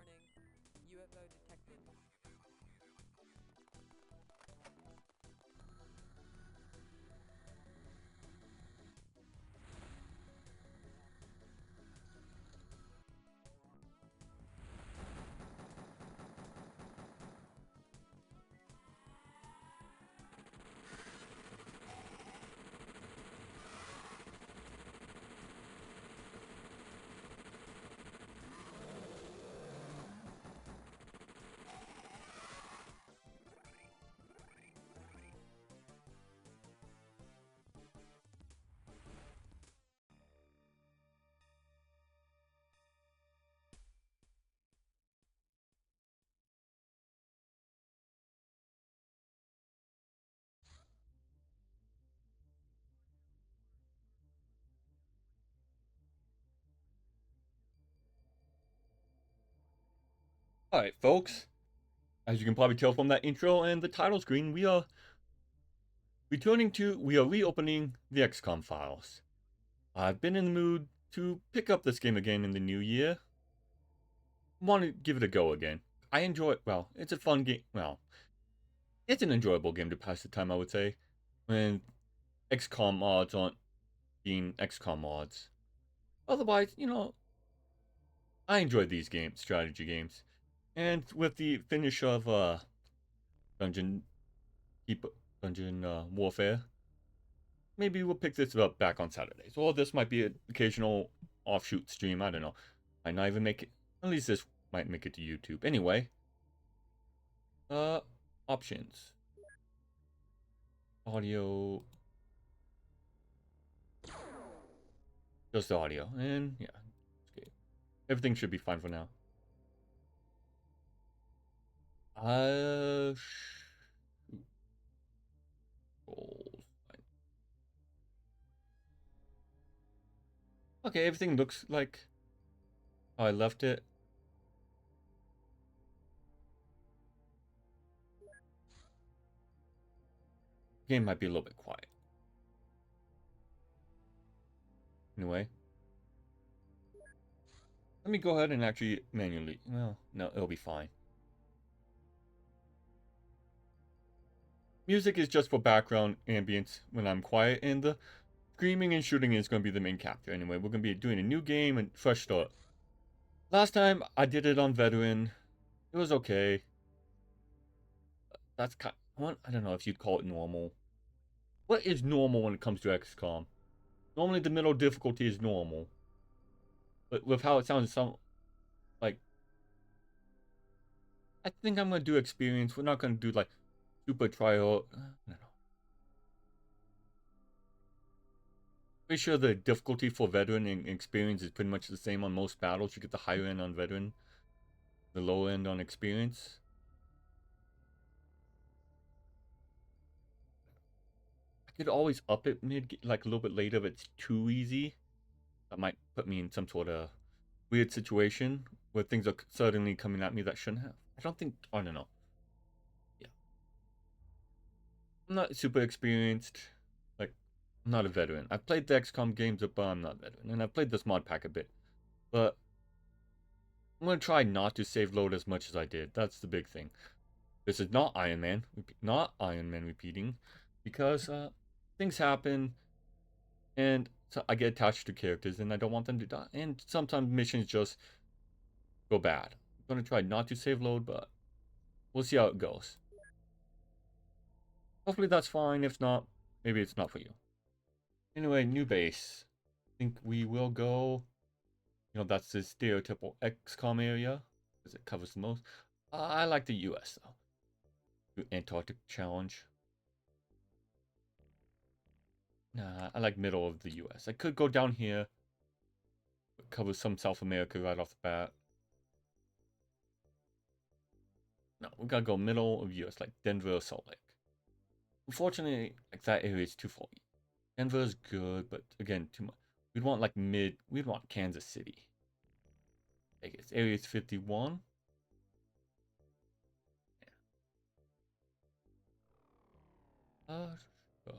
warning. UFO detected. Alright, folks. As you can probably tell from that intro and the title screen, we are reopening the Xcom files. I've been in the mood to pick up this game again in the new year. Want to give it a go again. I enjoy it. Well, it's a fun game. Well, it's an enjoyable game to pass the time, I would say. When XCOM mods aren't being XCOM mods. Otherwise, I enjoy these games, strategy games. And with the finish of Dungeon Keep Dungeon Warfare, maybe we'll pick this up back on Saturdays. Or this might be an occasional offshoot stream. I don't know. Might not even make it. At least this might make it to YouTube. Anyway, uh, options. Audio. Just the audio. And yeah, okay. Everything should be fine for now. Uh, Scrolls. Okay, everything looks like how I left it. Game might be a little bit quiet. Anyway, let me go ahead and actually manually. Well, no, it'll be fine. Music is just for background ambience when I'm quiet, and the screaming and shooting is going to be the main capture. Anyway, we're going to be doing a new game and fresh start. Last time I did it on veteran. It was okay. That's kind of, I don't know if you'd call it normal. What is normal when it comes to XCOM? Normally the middle difficulty is normal. But with how it sounds, like, I think I'm going to do experience. We're not going to do like super trial. I don't know. Pretty sure the difficulty for veteran and experience is pretty much the same on most battles. You get the higher end on veteran, the lower end on experience. I could always up it like a little bit later if it's too easy. That might put me in some sort of weird situation where things are suddenly coming at me that shouldn't have. I don't know. Yeah. I'm not super experienced. Like, I'm not a veteran. I've played the XCOM games, but I'm not a veteran. And I've played this mod pack a bit. But I'm going to try not to save load as much as I did. That's the big thing. This is not Iron Man. Not Iron Man repeating. Because things happen. And so I get attached to characters and I don't want them to die. And sometimes missions just go bad. I'm going to try not to save load, but we'll see how it goes. Hopefully that's fine. If not, maybe it's not for you. Anyway, new base. I think we will go. That's the stereotypical XCOM area because it covers the most. I like the US though. Antarctic challenge. Nah, I like middle of the US. I could go down here. Cover some South America right off the bat. No, we gotta go middle of US, like Denver or Salt Lake. Unfortunately, like that area is too far. Denver is good, but again, too much. We'd want like we'd want Kansas City. I guess area is 51. Yeah. Sure.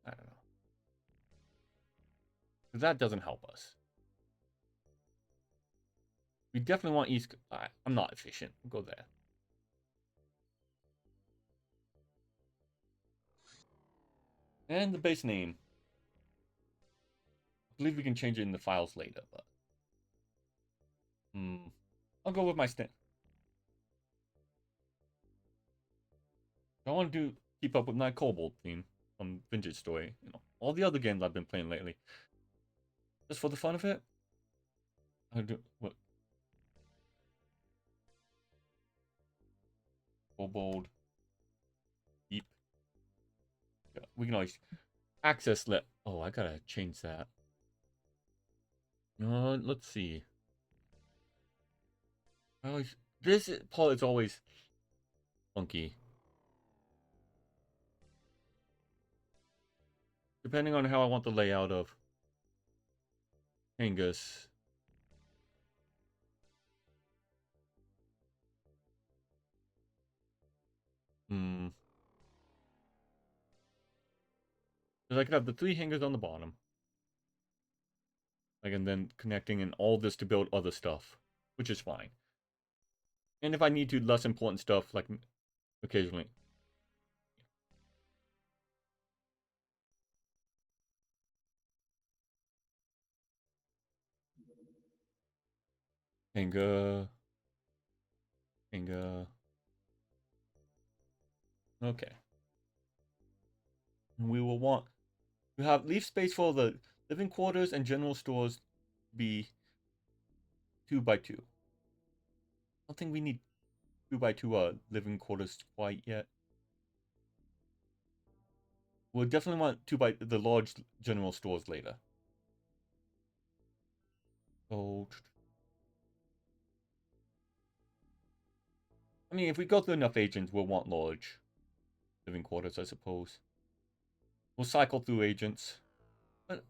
I don't know. That doesn't help us. We definitely want East. I'm not efficient. We'll go there. And the base name. I believe we can change it in the files later, but I'll go with my stand. I want to keep up with my Kobold theme from Vintage Story. You know, all the other games I've been playing lately. Just for the fun of it. I do what? Kobold. Deep. Yeah, we can always access let. Oh, I gotta change that. Let's see. This part is always funky. Depending on how I want the layout of Angus. Because I could have the 3 hangers on the bottom. Like, and then connecting in all this to build other stuff. Which is fine. And if I need to, less important stuff, like, occasionally. Hanger. Hanger. Okay. We will want to have leave space for the living quarters and general stores be 2 by 2. I don't think we need 2 by 2 living quarters quite yet. We'll definitely want 2 by the large general stores later. So, I mean, if we go through enough agents, we'll want large living quarters, I suppose. We'll cycle through agents. But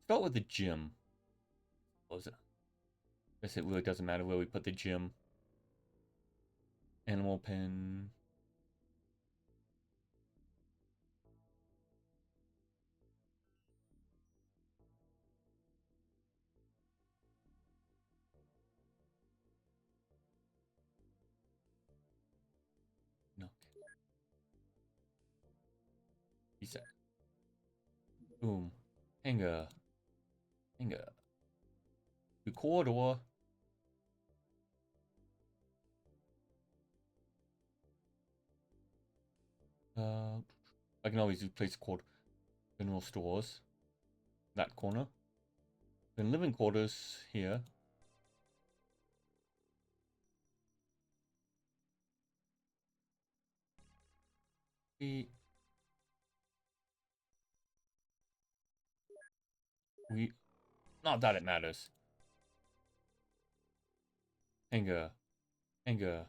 start with the gym. Close it. I guess it really doesn't matter where we put the gym. Animal pen. No. Reset. Boom. Hanger. Hanger. Corridor. I can always place general stores. That corner. Then living quarters here. We not that it matters. Hanger. Hanger.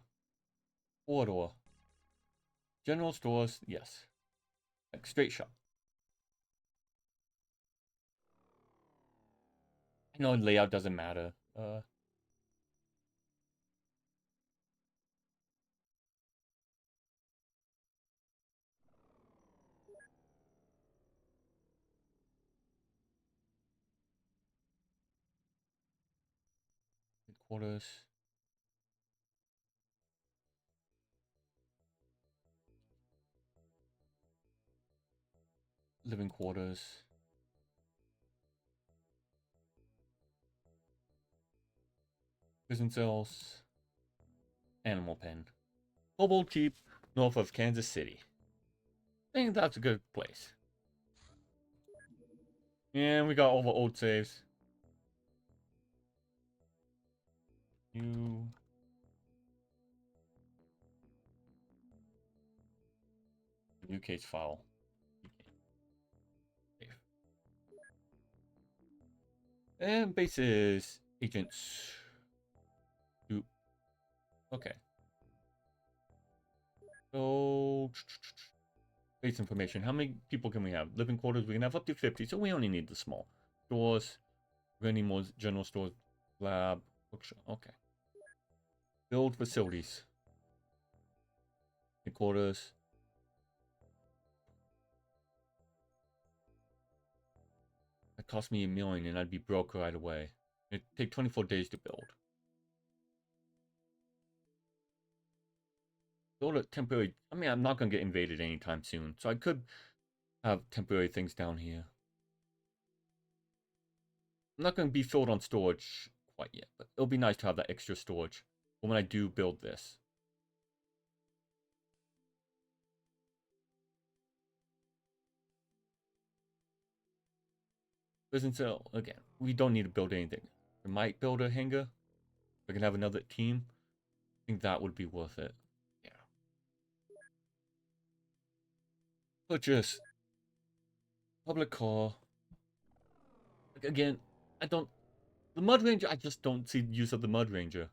Corridor. General stores, yes. Like straight shot. I know layout doesn't matter. Quarters. Living quarters. Prison cells. Animal pen. Kobold Keep, north of Kansas City. I think that's a good place. And we got all the old saves. New case file. And bases agents. Okay. So base information. How many people can we have? Living quarters, we can have up to 50, so we only need the small. Stores. We're gonna need more general stores. Lab. Bookshop. Okay. Build facilities. Quarters. It cost me $1 million and I'd be broke right away. It'd take 24 days to build. Build a temporary... I mean, I'm not going to get invaded anytime soon, so I could have temporary things down here. I'm not going to be filled on storage quite yet, but it'll be nice to have that extra storage for when I do build this. Prison cell, again, we don't need to build anything. We might build a hangar. We can have another team. I think that would be worth it. Yeah. Purchase. Public car. Again, I don't... The Mud Ranger, I just don't see use of the Mud Ranger.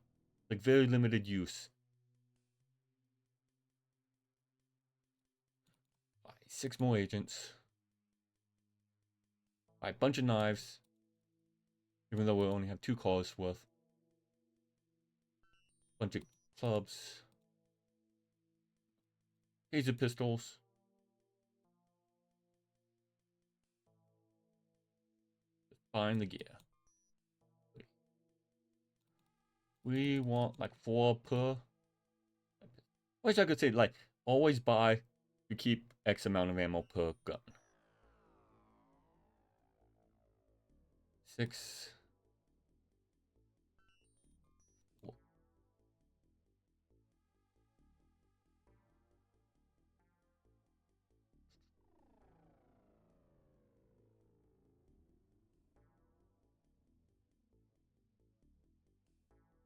Like, very limited use. Buy 6 more agents. Buy a bunch of knives. Even though we only have 2 cars worth. Bunch of clubs. Taser pistols. Find the gear. We want like 4 per. I wish I could say like always buy to keep X amount of ammo per gun. 6. 4.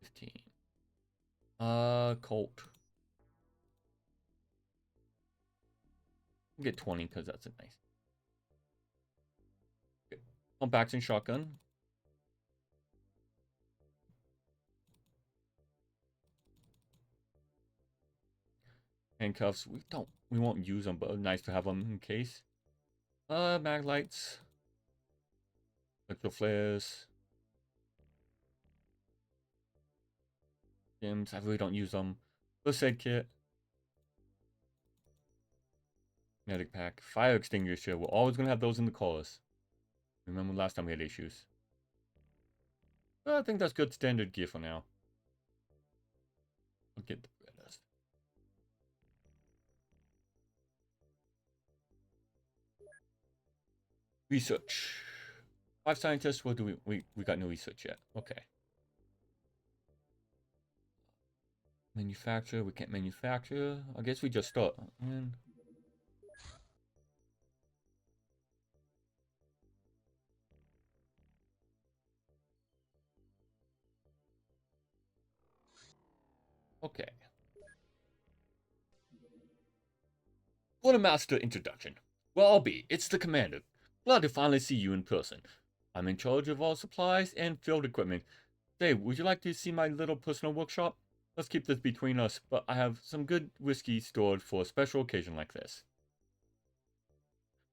15. Colt. I'll get 20 because that's a nice. Okay. Pump action shotgun. Handcuffs. We won't use them, but nice to have them in case. Mag lights. Electro flares. Gems. I really don't use them. First aid kit. Medic pack. Fire extinguisher. We're always going to have those in the cars. Remember last time we had issues. Well, I think that's good standard gear for now. I'll get the rest. Research. 5 scientists. What do we got no research yet. Okay. Manufacture. We can't manufacture. I guess we just start. And okay. Quartermaster introduction. Well, I'll be. It's the commander. Glad to finally see you in person. I'm in charge of all supplies and field equipment. Say, would you like to see my little personal workshop? Let's keep this between us, but I have some good whiskey stored for a special occasion like this.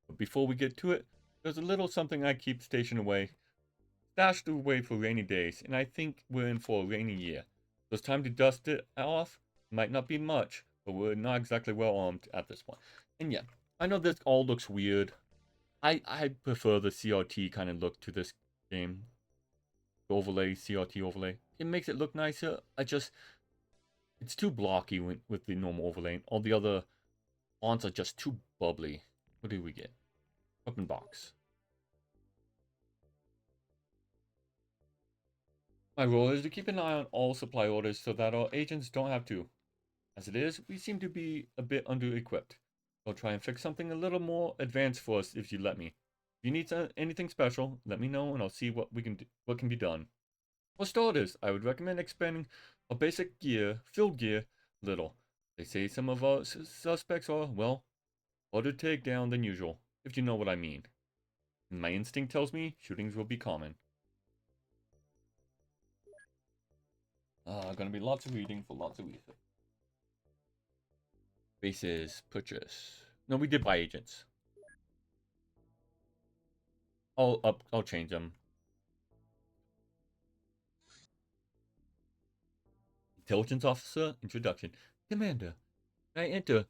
But before we get to it, there's a little something I keep stashed away for rainy days, and I think we're in for a rainy year. So it's time to dust it off. Might not be much, but we're not exactly well armed at this point. And yeah, I know this all looks weird. I prefer the CRT kind of look to this game. The overlay, CRT overlay. It makes it look nicer. It's too blocky with the normal overlay. All the other fonts are just too bubbly. What do we get? Weapon box. My role is to keep an eye on all supply orders so that our agents don't have to. As it is, we seem to be a bit under-equipped. I'll try and fix something a little more advanced for us if you let me. If you need anything special, let me know and I'll see what can be done. For starters, I would recommend expanding our basic gear, field gear, little. They say some of our suspects are, well, harder to take down than usual, if you know what I mean. And my instinct tells me shootings will be common. Gonna be lots of reading for lots of research. Bases, purchase. No, we did buy agents. I'll change them. Intelligence officer, introduction. Commander, may I enter?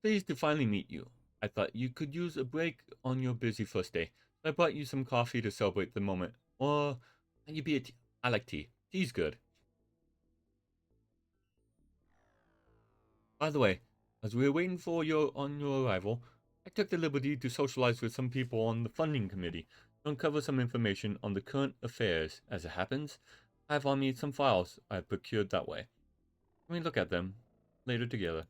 Pleased to finally meet you. I thought you could use a break on your busy first day, I brought you some coffee to celebrate the moment. Or you be a tea. I like tea. Tea's good. By the way, as we were waiting for your arrival, I took the liberty to socialize with some people on the funding committee to uncover some information on the current affairs. As it happens, I have on me some files I have procured that way. Let me look at them later together.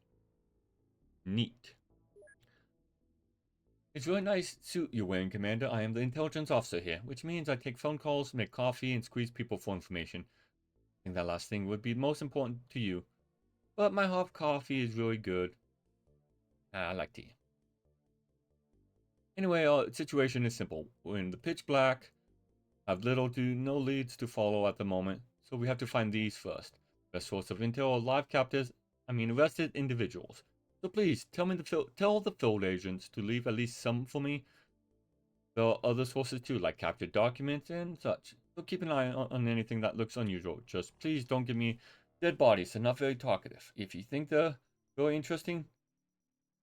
Neat. It's really nice suit you're wearing, Commander. I am the intelligence officer here, which means I take phone calls, make coffee, and squeeze people for information. I think that last thing would be most important to you. But my hot coffee is really good. I like tea. Anyway, our situation is simple. We're in the pitch black, have little to no leads to follow at the moment, so we have to find these first. Best source of intel are live captors, arrested individuals. So please, tell the field agents to leave at least some for me. There are other sources too, like captured documents and such. So keep an eye on anything that looks unusual. Just please don't give me dead bodies. They're not very talkative. If you think they're really interesting,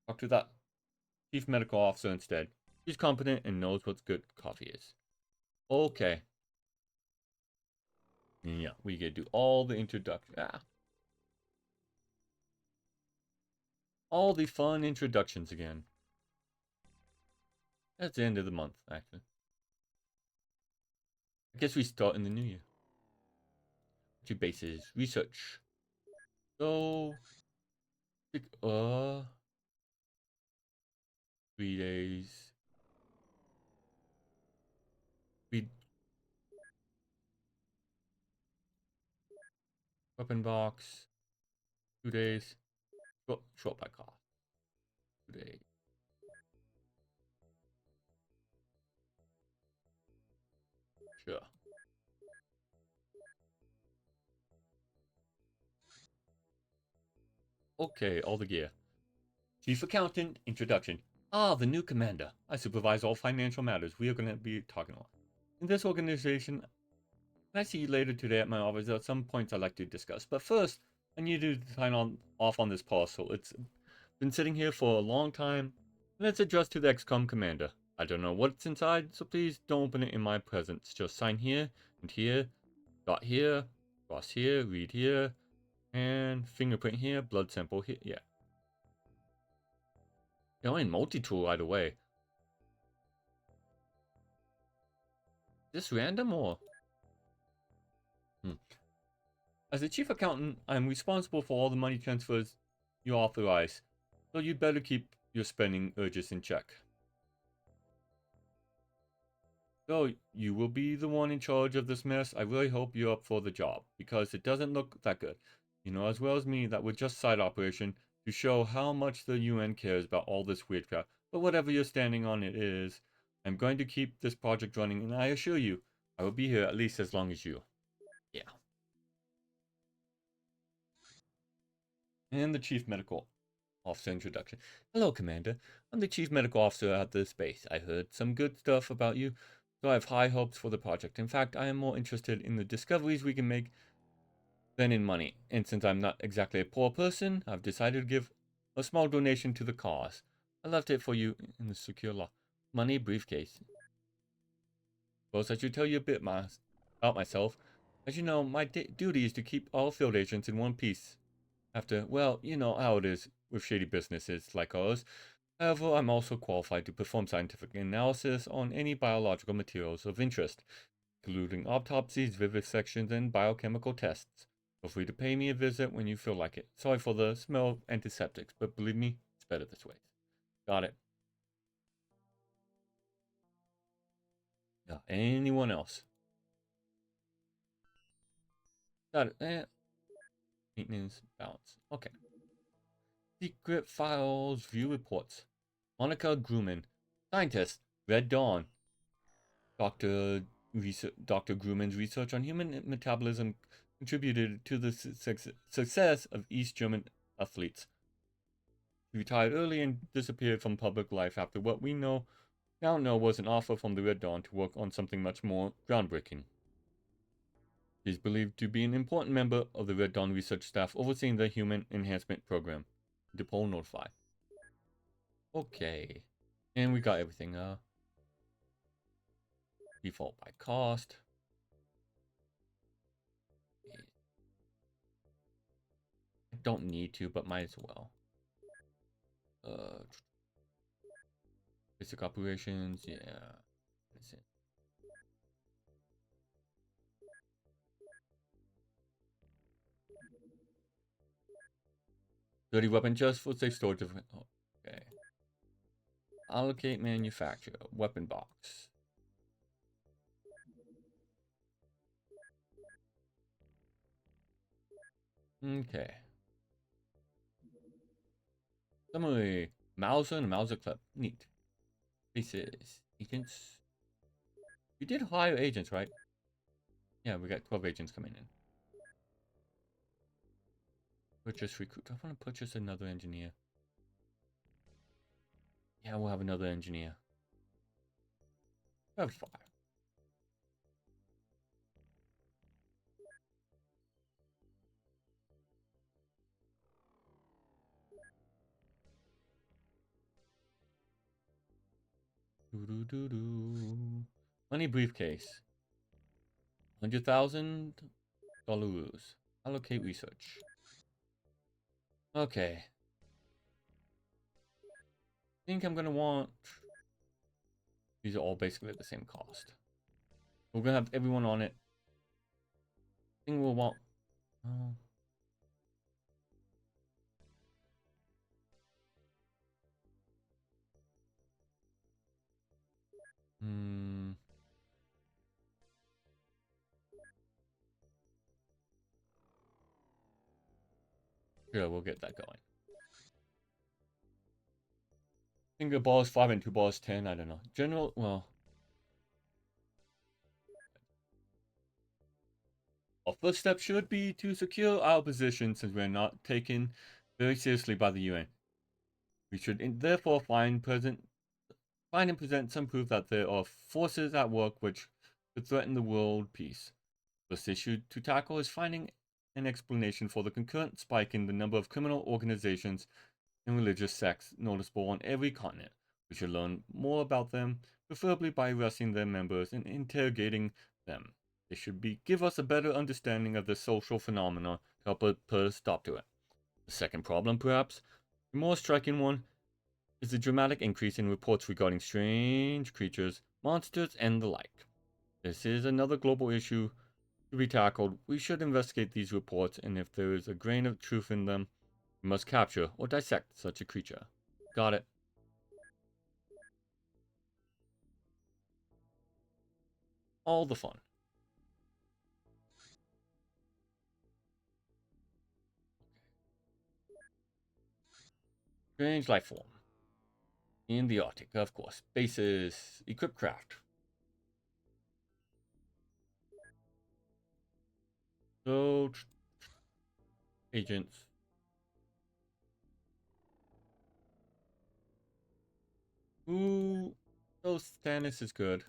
talk to that chief medical officer instead. He's competent and knows what good coffee is. Okay. Yeah, we get to do all the introduction. All the fun introductions again. That's the end of the month, actually. I guess we start in the new year. 2 bases. Research. So... 3 days. Weapon box. 2 days. Short by cost. 2 days. Sure. Okay, all the gear. Chief Accountant, introduction. The new commander. I supervise all financial matters. We are going to be talking about. In this organization, I see you later today at my office. There are some points I'd like to discuss. But first, I need to sign off on this parcel. It's been sitting here for a long time, and it's addressed to the Xcom commander. I don't know what's inside, so please don't open it in my presence. Just sign here, and here, dot here, cross here, read here, and fingerprint here, blood sample here. Yeah. You're in multi-tool right away. Is this random or? As the chief accountant, I am responsible for all the money transfers you authorize, so you'd better keep your spending urges in check. So, you will be the one in charge of this mess. I really hope you're up for the job, because it doesn't look that good. You know as well as me that we're just side operation to show how much the UN cares about all this weird crap. But whatever you're standing on it is, I'm going to keep this project running, and I assure you, I will be here at least as long as you. Yeah. And the chief medical officer introduction. Hello, Commander. I'm the chief medical officer at this base. I heard some good stuff about you, so I have high hopes for the project. In fact, I am more interested in the discoveries we can make than in money. And since I'm not exactly a poor person, I've decided to give a small donation to the cause. I left it for you in the secure money briefcase. Suppose I should tell you a bit about myself. As you know, my duty is to keep all field agents in one piece. After, well, you know how it is with shady businesses like ours. However, I'm also qualified to perform scientific analysis on any biological materials of interest, including autopsies, vivisections, and biochemical tests. Feel free to pay me a visit when you feel like it. Sorry for the smell of antiseptics, but believe me, it's better this way. Got it. Yeah, anyone else? Got it. Maintenance, balance. Okay. Secret files, view reports. Monica Grumman. Scientist, Red Dawn. Dr. Grumman's research on human metabolism contributed to the success of East German athletes. He retired early and disappeared from public life after what we now know was an offer from the Red Dawn to work on something much more groundbreaking. He is believed to be an important member of the Red Dawn research staff overseeing the Human Enhancement Program. Depot notified. Okay. And we got everything. Default by cost. I don't need to, but might as well. Basic operations, yeah. That's it. Dirty weapon just for safe storage of. Oh, okay. Allocate manufacture weapon box. Okay. Summary: Mauser and Mauser clip. Neat. Faces. Agents. You did hire agents, right? Yeah, we got 12 agents coming in. Purchase recruit. I want to purchase another engineer. Yeah, we'll have another engineer. That's fine. Doo-doo-doo-doo. Money briefcase. $100,000. Allocate research. Okay. I think I'm gonna want. These are all basically the same cost. We're gonna have everyone on it. I think we'll want. Oh. Hmm. Sure, we'll get that going. Single balls 5 and 2 balls 10. I don't know. General. Well. Our first step should be to secure our position since we're not taken very seriously by the UN. We should therefore find and present some proof that there are forces at work which could threaten the world peace. First issue to tackle is finding an explanation for the concurrent spike in the number of criminal organizations and religious sects noticeable on every continent. We should learn more about them, preferably by arresting their members and interrogating them. They should give us a better understanding of the social phenomena to help put a stop to it. The second problem, perhaps, the more striking one, is the dramatic increase in reports regarding strange creatures, monsters, and the like. This is another global issue to be tackled. We should investigate these reports, and if there is a grain of truth in them, we must capture or dissect such a creature. Got it. All the fun. Strange life form. In the Arctic, of course. Bases. Equip craft. So, agents. Ooh. So Stannis is good.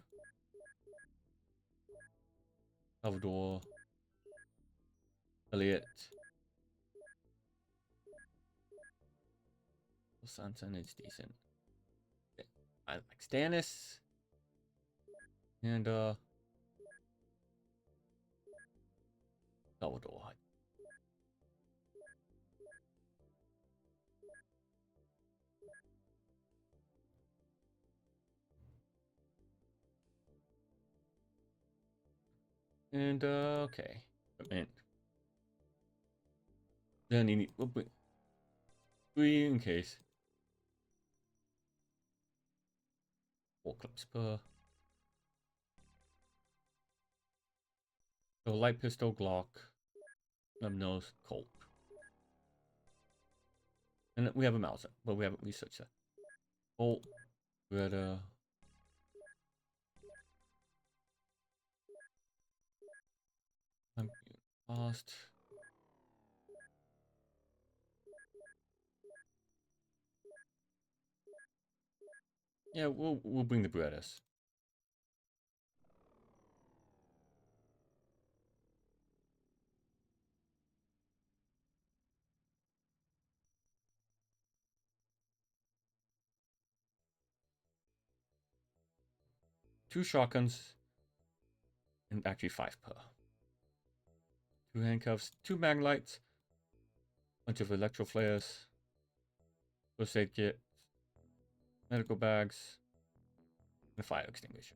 Salvador. Elliot. Sanson is decent. I like Stannis. And, Salvador. And, okay. Equipment. Then you need. We'll bring 3 in case. 4 clips per. So light pistol, Glock, nose, Colt. And we have a Mauser, but we haven't researched that. Colt, Beretta. Cost. Yeah, we'll bring the Berettas. Two shotguns, And actually 5 per. 2 handcuffs, 2 mag lights, bunch of electro flares, first aid kit, medical bags, and a fire extinguisher.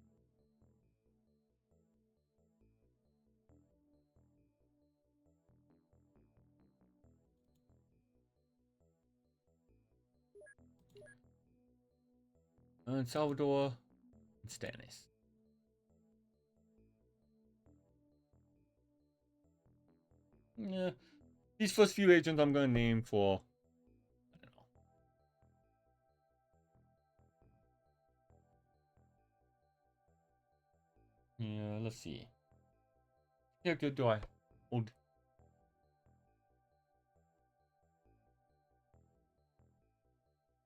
And Salvador and Stannis. Yeah, these first few agents I'm gonna name for, I don't know. Yeah, let's see. Character do I hold?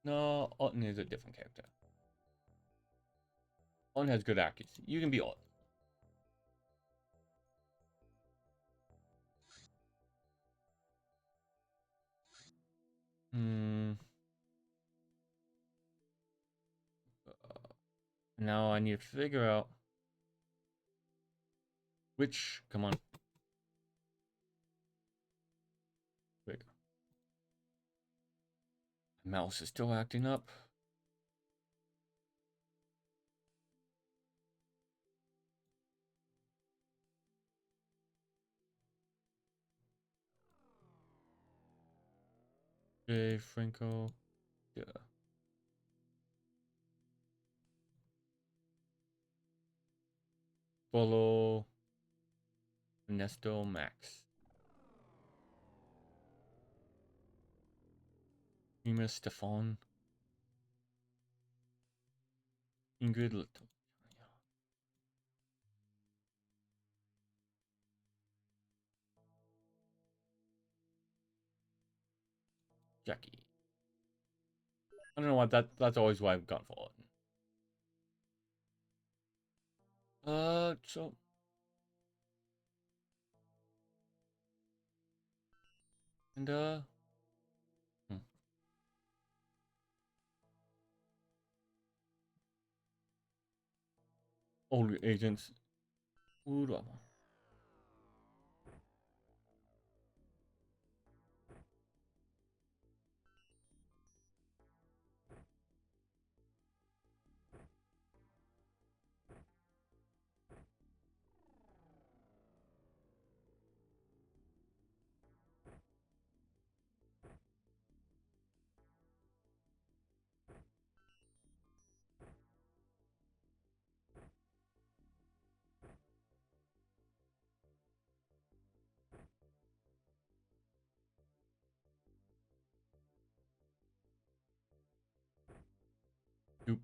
No, Alton is a different character. Alton has good accuracy. You can be Alton. Now I need to figure out which. Come on. There we go. The mouse is still acting up. Jay Franco. Yeah. Follow Ernesto Max. Nima Stefan. Ingrid Little. Jackie. I don't know what that's always why I've gone for it. So and older agents. Who do I want? Doop.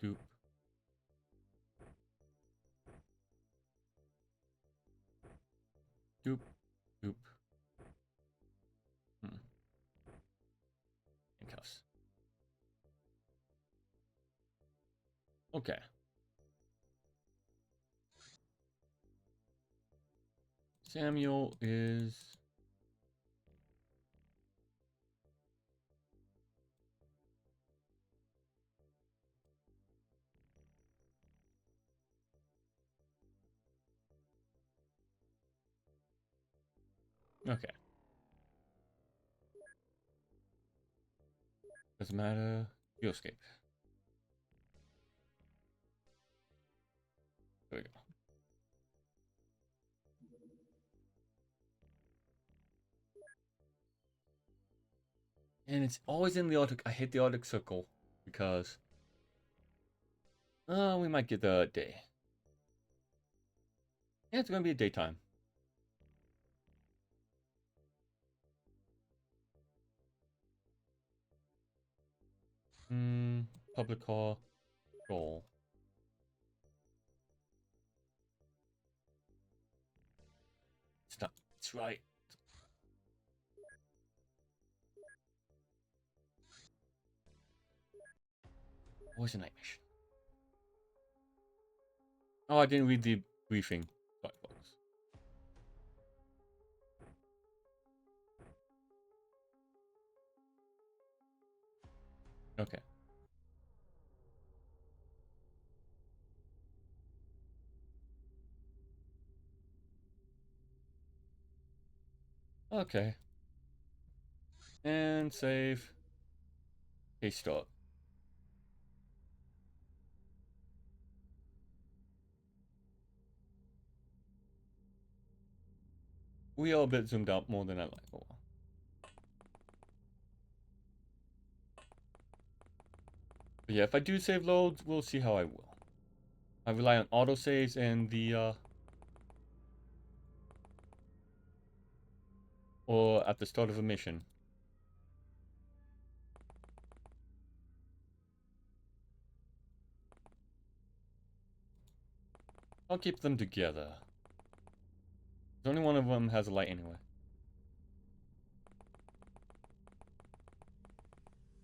Doop. Doop. Doop. Handcuffs. Okay. Samuel is okay. Doesn't matter. You escape. There we go. And it's always in the Arctic. I hate the Arctic Circle because we might get the day. Yeah, it's gonna be a daytime. Public call. Goal. It's not. It's right. Always a night mission. Oh, I didn't read the briefing. Sorry, folks. Okay. Okay. And save. Okay, start. We are a bit zoomed out more than I like. Oh, well. But yeah, if I do save loads, we'll see how I will. I rely on autosaves and the, or at the start of a mission. I'll keep them together. Only one of them has a light anyway.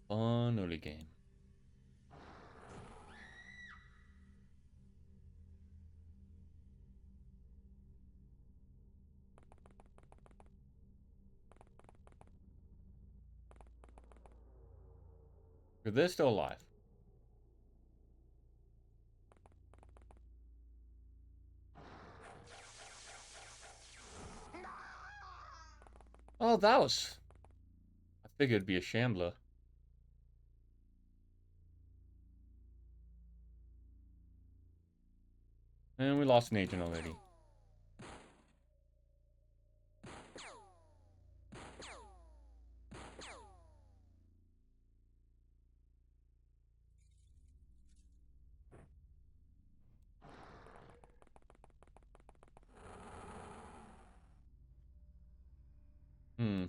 Fun early game. They're still alive. Oh, that was... I figured it'd be a shambler. And we lost an agent already. Hmm.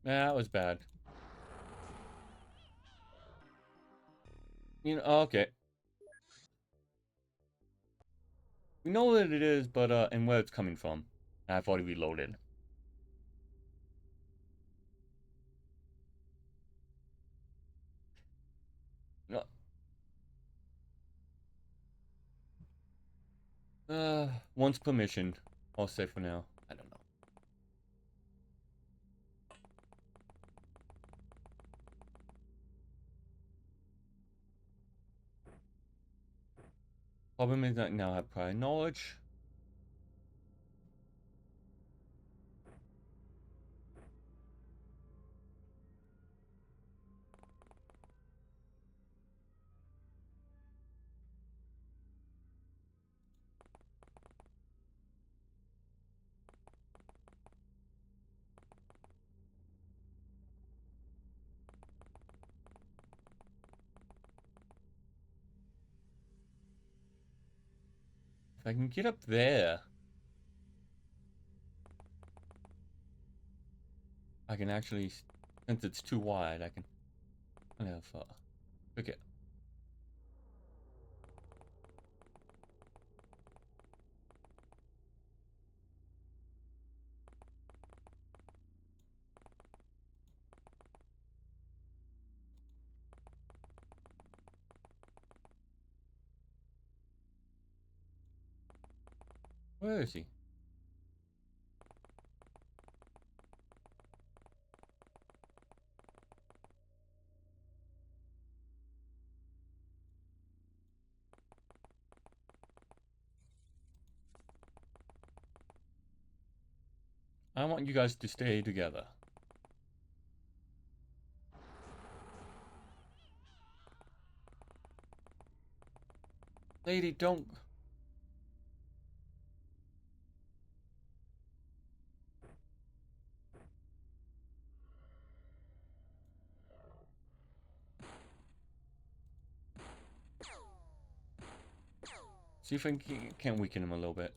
That was bad. You know, okay. We know what it is, but, and where it's coming from. I've already reloaded. No. Once permission. I'll say for now. I don't know. Problem is that now I have prior knowledge. If I can get up there, I can actually, since it's too wide, I can kind of, okay. Where is he? I want you guys to stay together. Lady, don't... See if I can weaken him a little bit.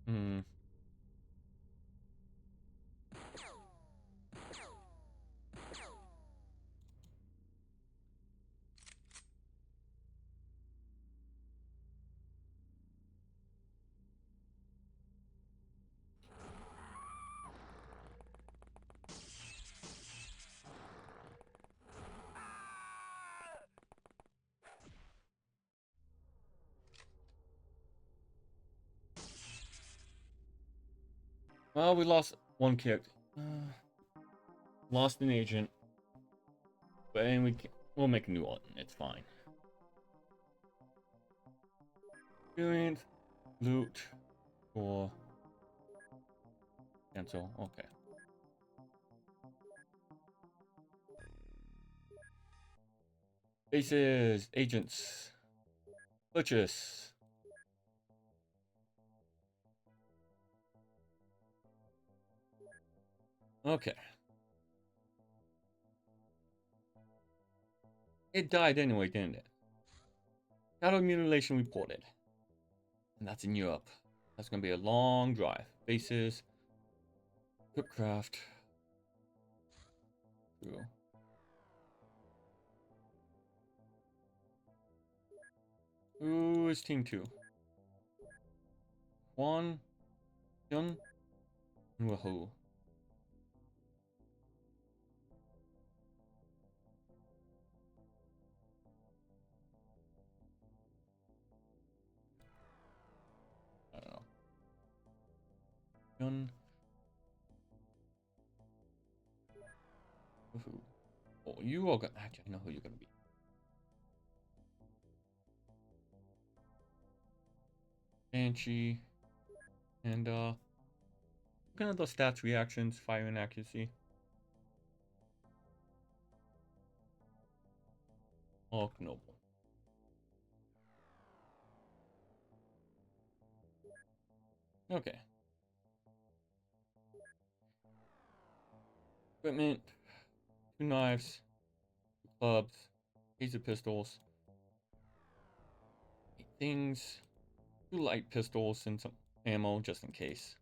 Hmm. Well, we lost one character. Lost an agent. But and we'll make a new one. It's fine. Experience, loot, or cancel. Okay. Bases, agents, purchase. Okay. It died anyway, didn't it? Shadow mutilation reported. And that's in Europe. That's gonna be a long drive. Bases. Cryptcraft. Cool. Who is team 2? Juan, Yun, and Wahoo. I don't know. Yun. Wahoo. Oh, you are gonna. Actually, I know who you're gonna be. Banshee. And, kind of those stats, reactions, fire and accuracy. Oh, Noble. Okay. Equipment. 2 knives. 2 clubs. Laser pistols. 8 things. 2 light pistols and some ammo just in case.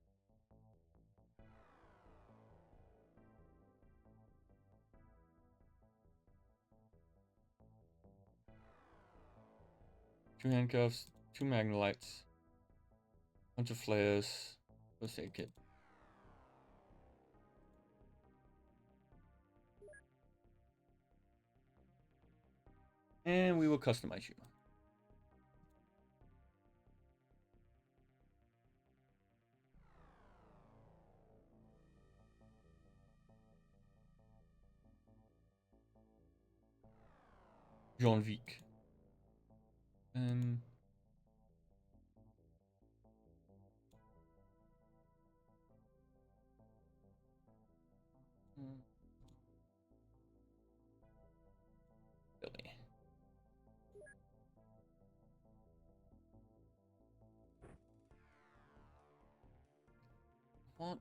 Two handcuffs, 2 magnolites, bunch of flares, first aid kit. And we will customize you. John Vick. Billy. What?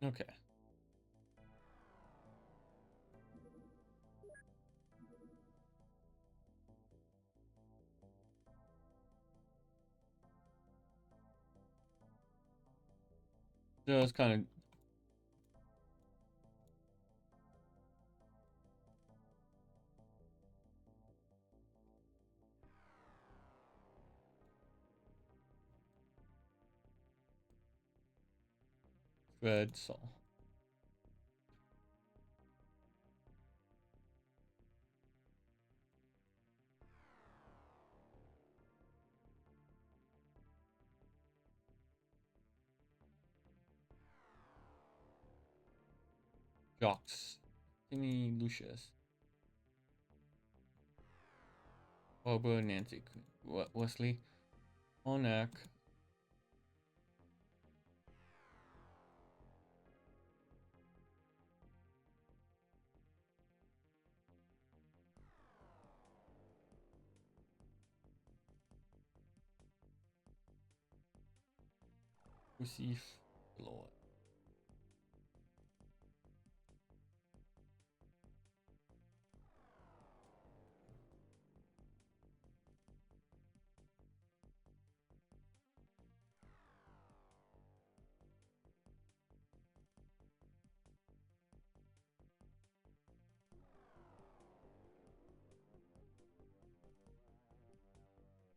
Okay. So it's kind of red, so. Jocks. Timmy Lucius. Barbara Nancy. Wesley. Onak. Receive. Lord.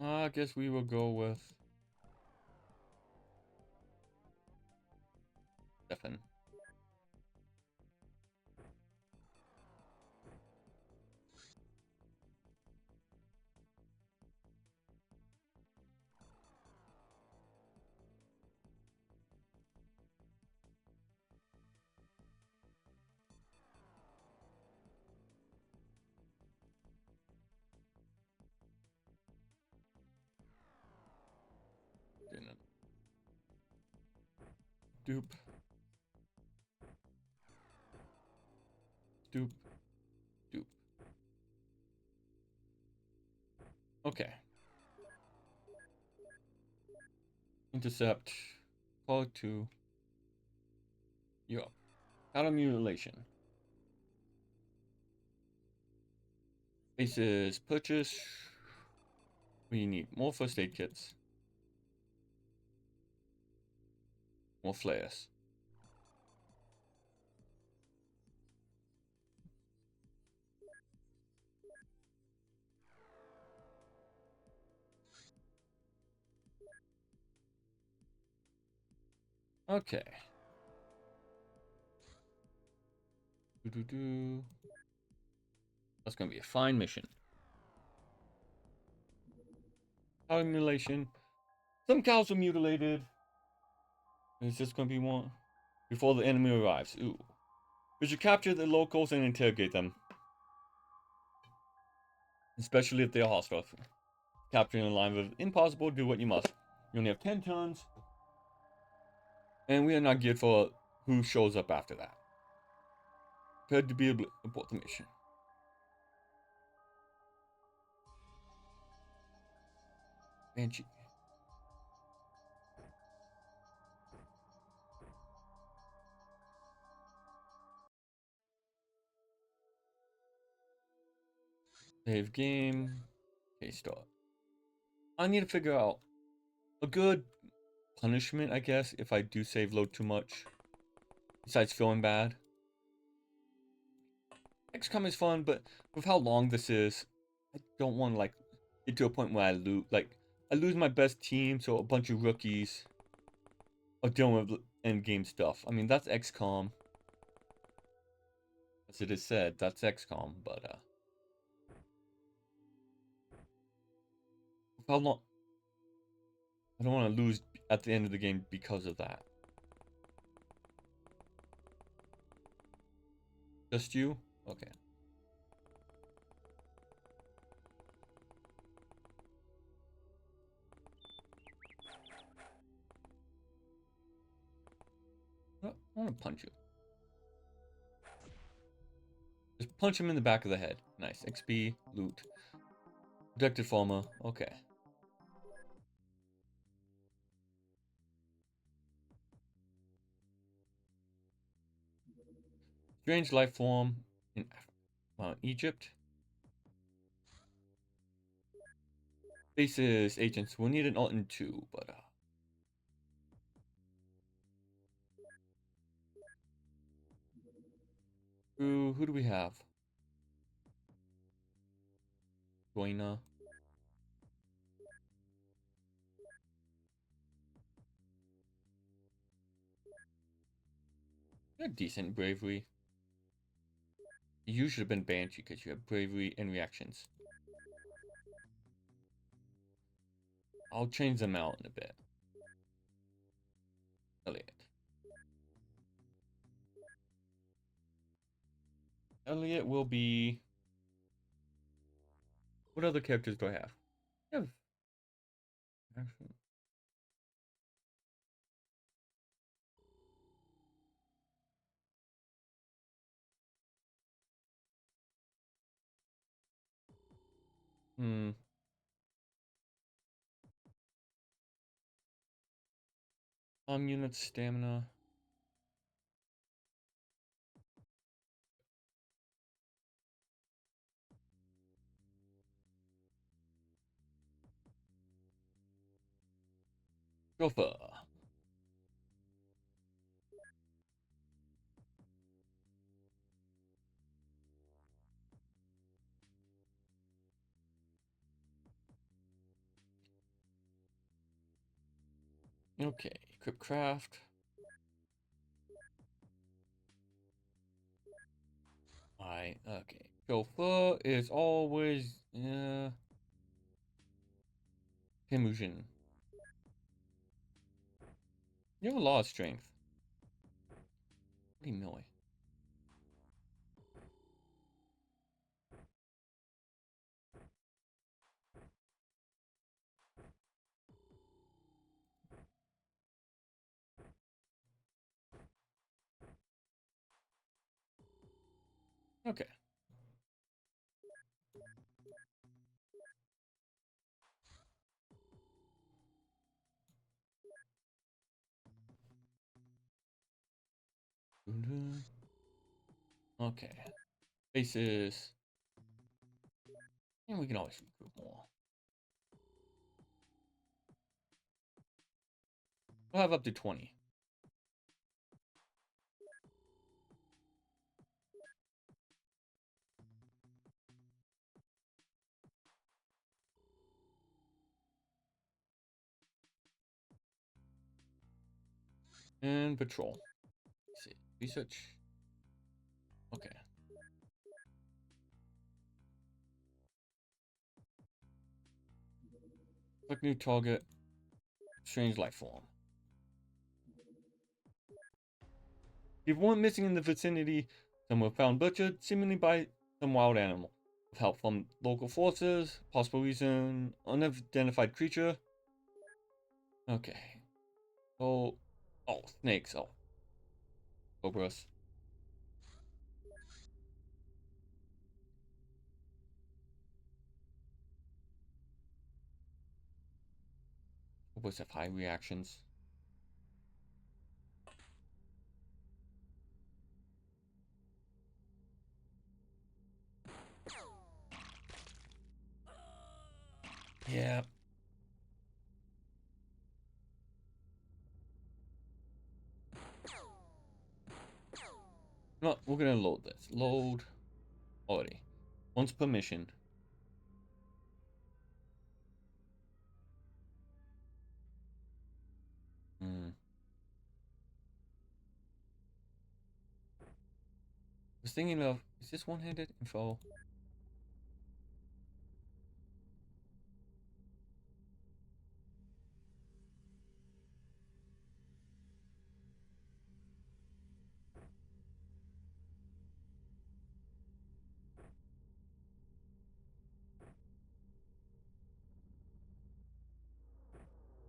I guess we will go with 7. Doop. Doop. Doop. Okay. Intercept. Call to Europe. Auto mutilation. Bases purchase. We need more first aid kits. More flares. Okay. That's gonna be a fine mission. Cow mutilation. Some cows were mutilated. It's just gonna be one before the enemy arrives. Ooh. We should capture the locals and interrogate them. Especially if they are hostile. Capturing a line of impossible, do what you must. You only have 10 turns. And we are not geared for who shows up after that. Prepared to be abort the mission. Banshee. Save game. Okay, start. I need to figure out a good punishment, I guess, if I do save load too much. Besides feeling bad. Xcom is fun, but with how long this is, I don't want to, like, get to a point where I lose. Like, I lose my best team, so a bunch of rookies are dealing with endgame stuff. I mean, that's XCOM. As it is said, that's XCOM, but, with how long... I don't want to lose at the end of the game because of that. Just you? Okay. I want to punch you. Just punch him in the back of the head. Nice. XP, loot. Protected farmer. Okay. Strange life form in Egypt. Basis agents. We'll need an Alton too, but who do we have? Goina. You have decent bravery. You should have been Banshee because you have bravery and reactions. I'll change them out in a bit. Elliot. Elliot will be... What other characters do I have? I have... Actually... Unit stamina. Gopher. Okay, equip craft. Alright, okay. Chauffeur is always Himusion. You have a lot of strength. Holy moly. Okay. Okay. Bases. And we can always recruit more. We'll have up to 20. And patrol. Let's see. Research. Okay. Click new target. Strange life form. If one missing in the vicinity, some were found butchered, seemingly by some wild animal. With help from local forces, possible reason, unidentified creature. Okay. Oh, snakes. Oh, cobras. Cobras have high reactions. Yeah. No, we're gonna load this. Load already. Once per mission. Hmm. I was thinking of, is this one-handed info?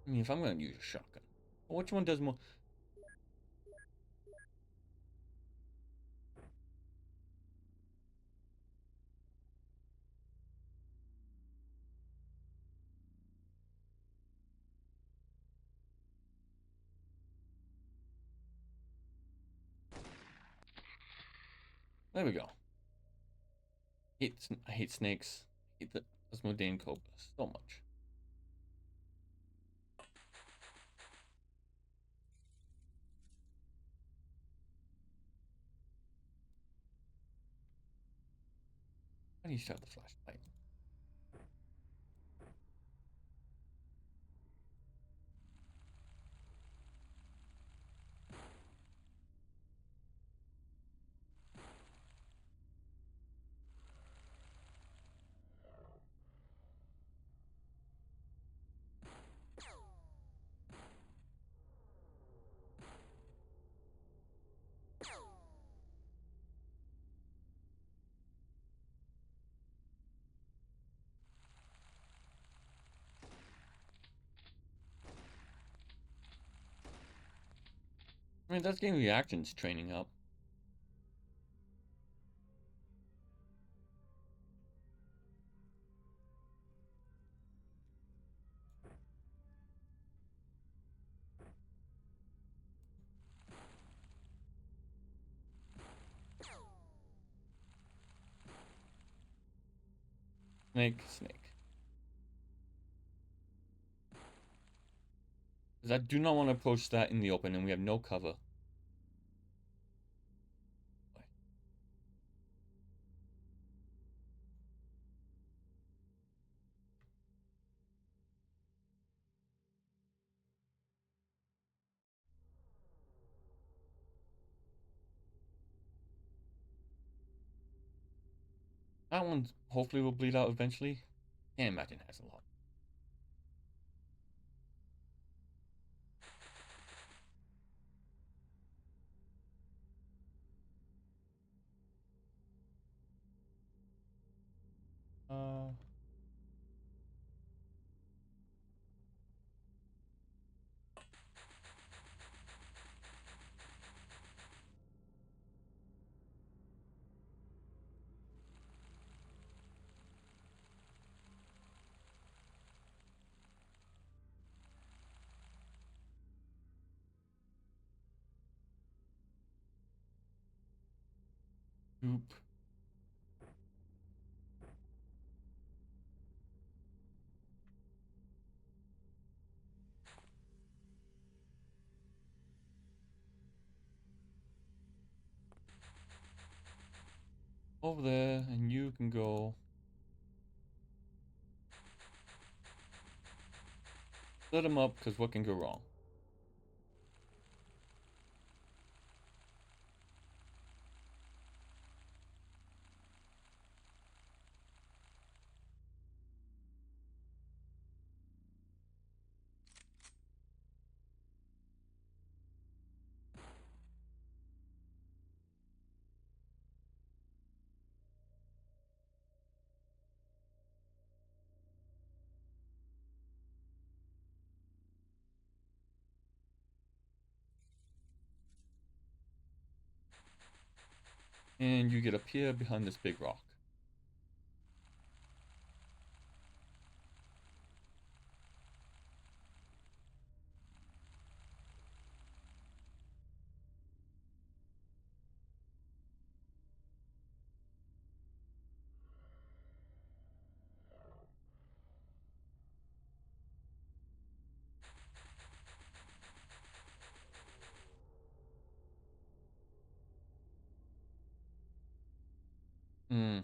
I mean, if I'm gonna use a shotgun, which one does more? There we go. I hate snakes. I hate the Osmodane cobras so much. I need to have the flashlight. I mean, that's getting reactions training up. Snake. Because I do not want to approach that in the open and we have no cover. That one hopefully will bleed out eventually. Can't imagine it has a lot. Uh, Oop. Over there, and you can go. Set him up, because what can go wrong? And you get up here behind this big rock. Hmm.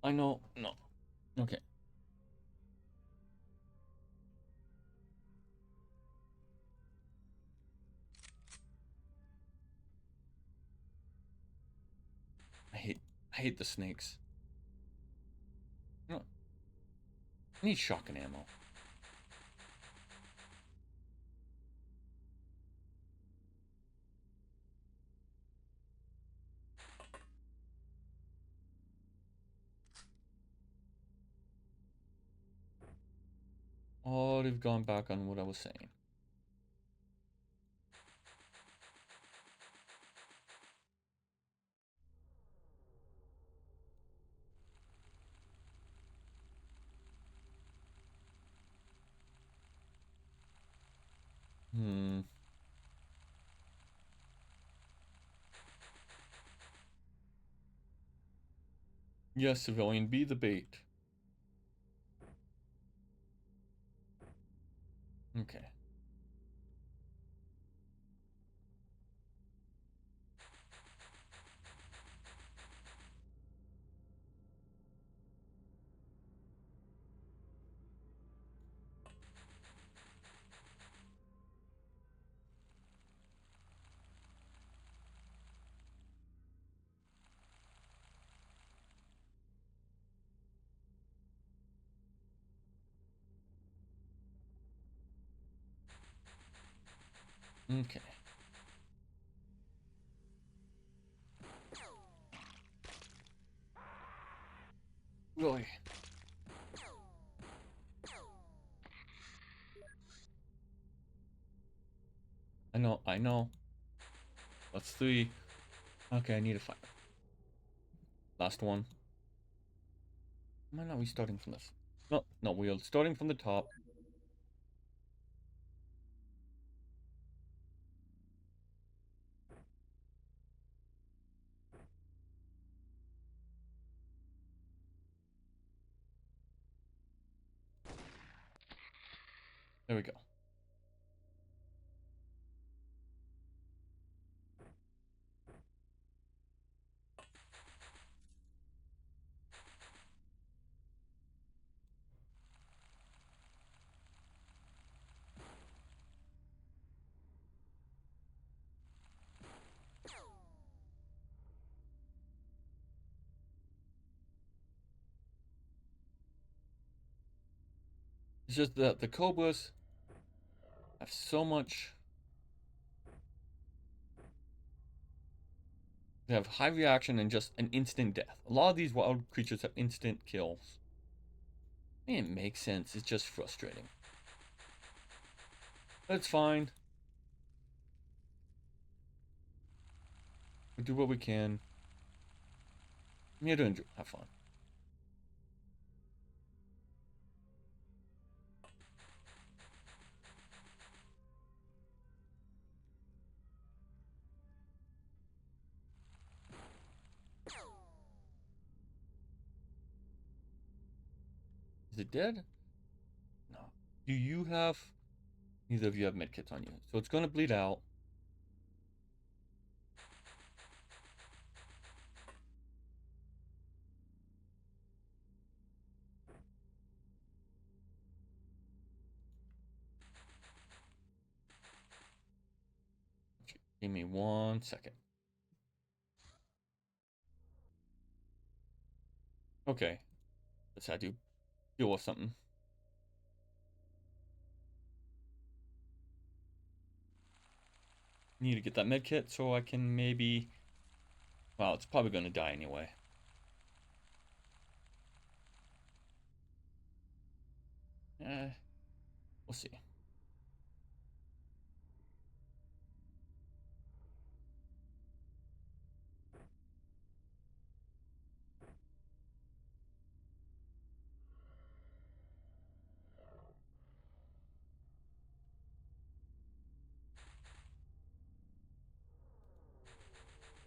I know. No. Okay. I hate. I hate the snakes. No. I need shotgun ammo. Oh, they've gone back on what I was saying. Hmm. Yes, civilian, be the bait. Okay. Okay. Really? I know. I know. That's 3. Okay, I need a 5. Last one. Am I not restarting from this? No, no, we're starting from the top. There we go. It's just that the Cobras have so much. They have high reaction and just an instant death. A lot of these wild creatures have instant kills. I mean, it makes sense. It's just frustrating. That's fine. We do what we can. I'm here to enjoy, have fun. Is it dead? No. Do you have... Neither of you have medkits on you. So it's going to bleed out. Give me 1 second. Okay. Just had to deal with something. Need to get that medkit so I can maybe... Well, it's probably going to die anyway. We'll see.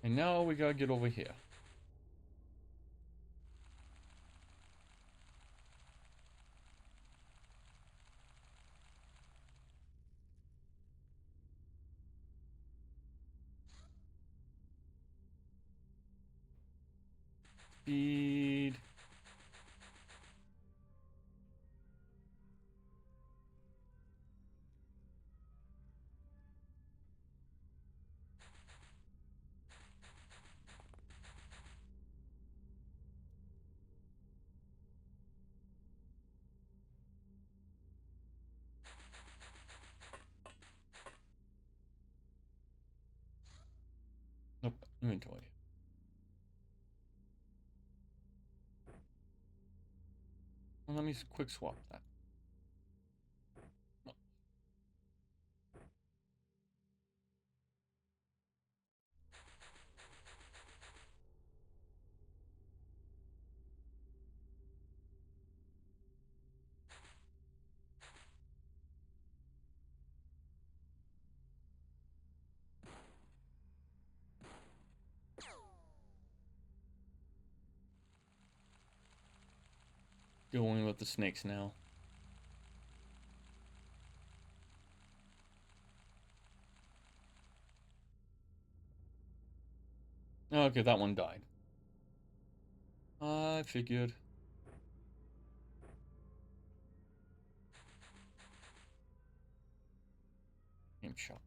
And now we gotta get over here. Speed. Nope, inventory. Well, let me quick swap that. Dealing with the snakes now. Okay, that one died. I figured. Game shot.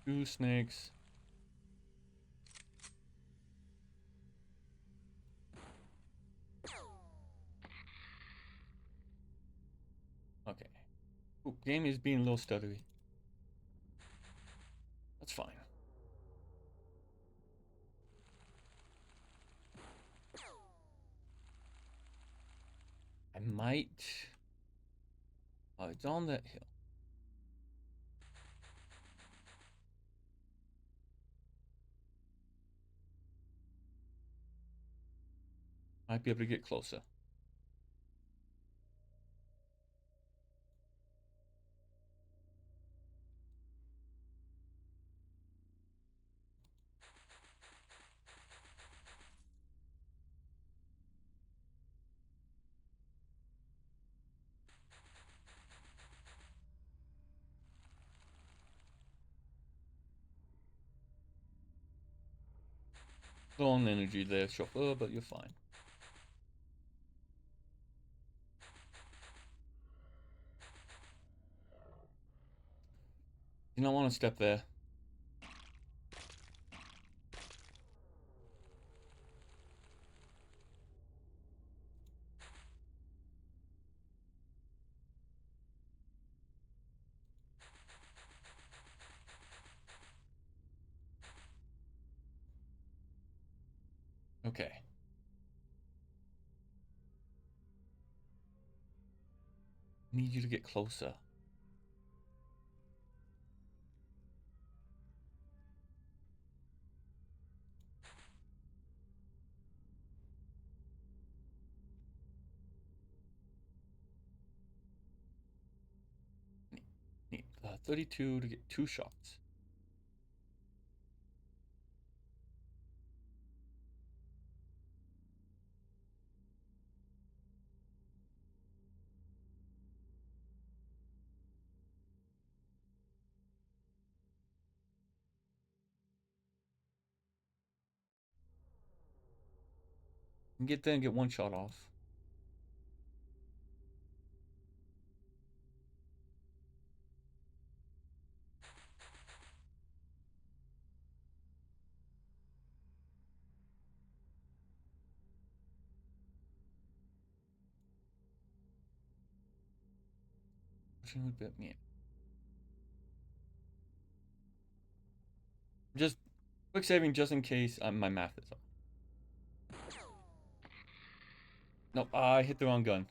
Two snakes. Okay. Ooh, game is being a little stuttery. That's fine. I might... Oh, it's on that hill. Might be able to get closer. Low on energy there, chauffeur, but you're fine. Do not want to step there. Okay. Need you to get closer. Need 32 to get 2 shots. And get there and get 1 shot off. Which one would bit me? Just quick saving just in case my math is up. Nope, I hit the wrong gun.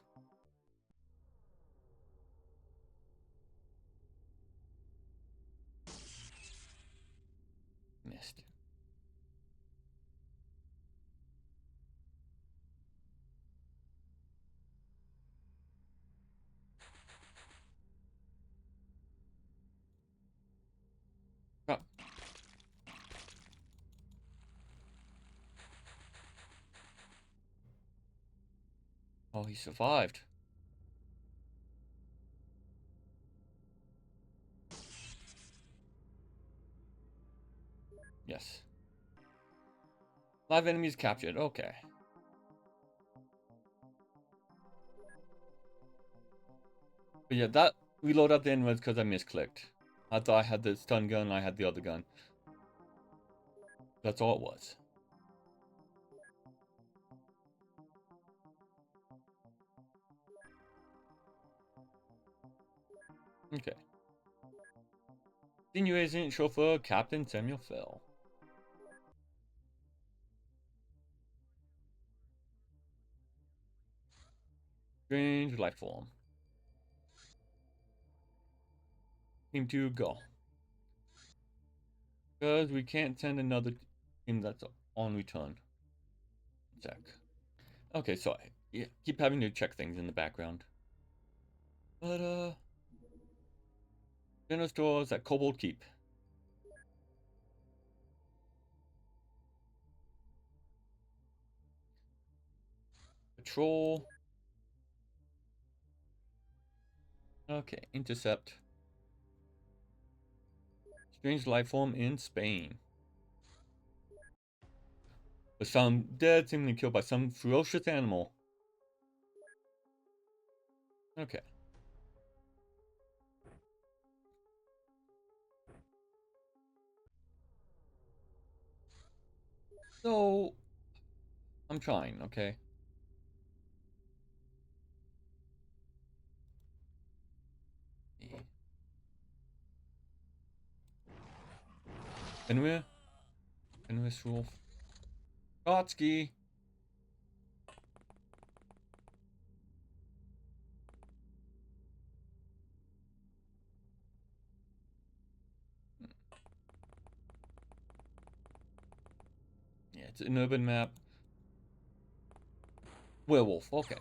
Missed. Oh. Oh, he survived. Yes. Live enemies captured. Okay. But yeah, that reload at the end was because I misclicked. I thought I had the stun gun, I had the other gun. That's all it was. Okay. Senior Agent Chauffeur Captain Samuel Fell. Strange life form. Team 2, go. Because we can't send another team that's on return. Check. Okay, so yeah, keep having to check things in the background. But, general stores at Cobalt Keep. Patrol. Okay, intercept. Strange life form in Spain. Was found dead, seemingly killed by some ferocious animal. Okay. So, I'm trying, okay? Fenrir? Fenris Wolf. Trotsky! Yeah, it's an urban map. Werewolf, okay.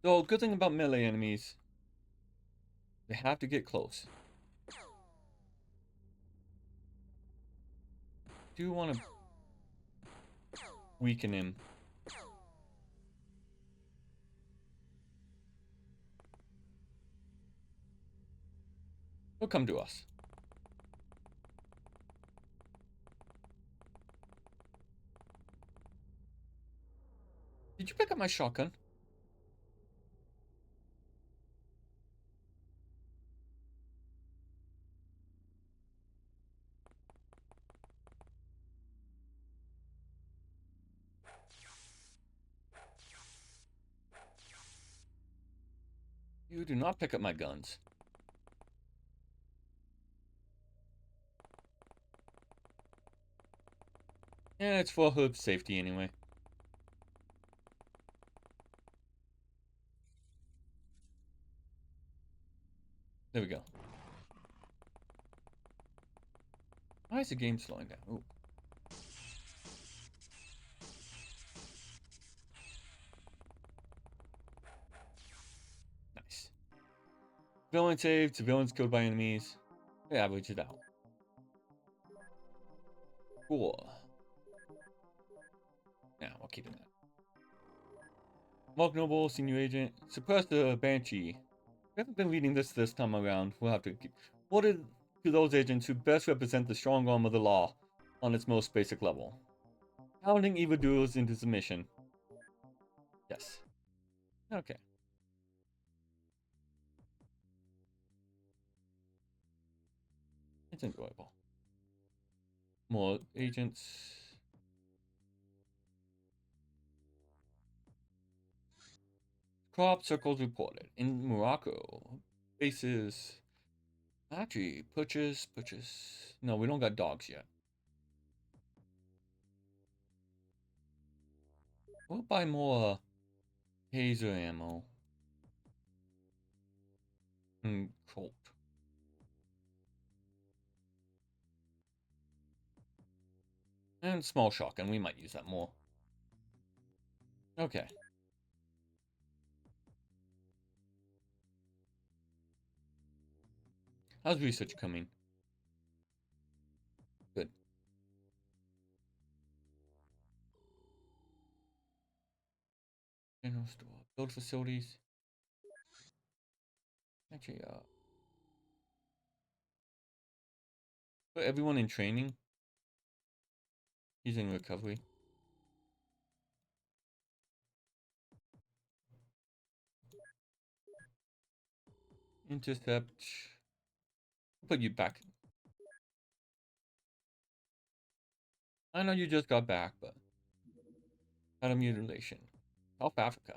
So, good thing about melee enemies. They have to get close. Do want to weaken him. He'll come to us. Did you pick up my shotgun? You do not pick up my guns. Yeah, it's for hood safety anyway. There we go. Why is the game slowing down? Ooh. Nice. Villain saved, civilians killed by enemies. They average it out. Cool. Now, we're keeping that. Mark Noble, senior agent. Suppress the Banshee. We haven't been reading this time around. We'll have to keep. Ordered to those agents who best represent the strong arm of the law on its most basic level. Pounding evildoers into submission. Yes. Okay. It's enjoyable. More agents. Crop circles reported. In Morocco. Bases. Actually, purchase. No, we don't got dogs yet. We'll buy more taser ammo. And Colt. And small shotgun. We might use that more. Okay. How's research coming? Good. General store. Build facilities. Actually, put everyone in training. He's in recovery. Intercept. Put you back. I know you just got back, but out of mutilation. South Africa.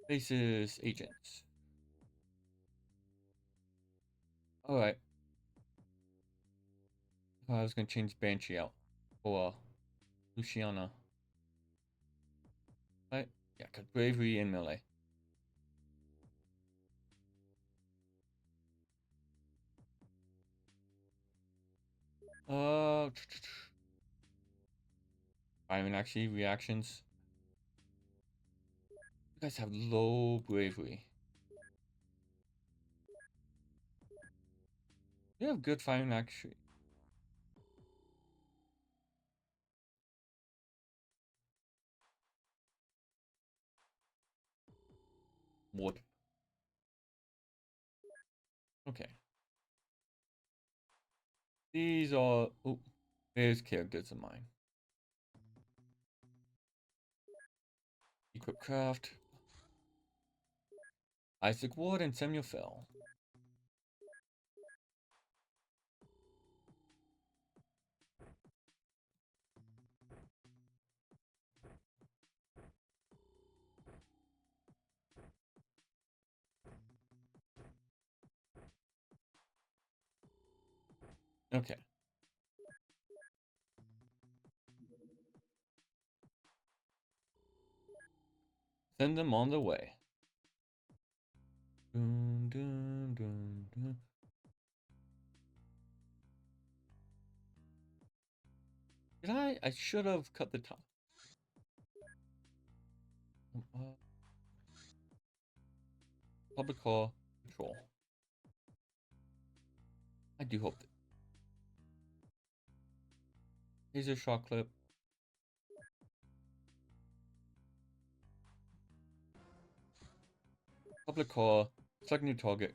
Faces agents. Alright. I was gonna change Banshee out for Luciana. Right? Yeah, cause bravery and melee. I mean, actually, reactions. You guys have low bravery. You have good firing actually. What? Okay. These are. Oh, there's characters of mine. Equip craft. Isaac Ward and Samuel Fell. Okay. Send them on their way. Dun, dun, dun, dun. Did I should have cut the top. Public call patrol. I do hope that. Laser shot clip. Public call. Select new target.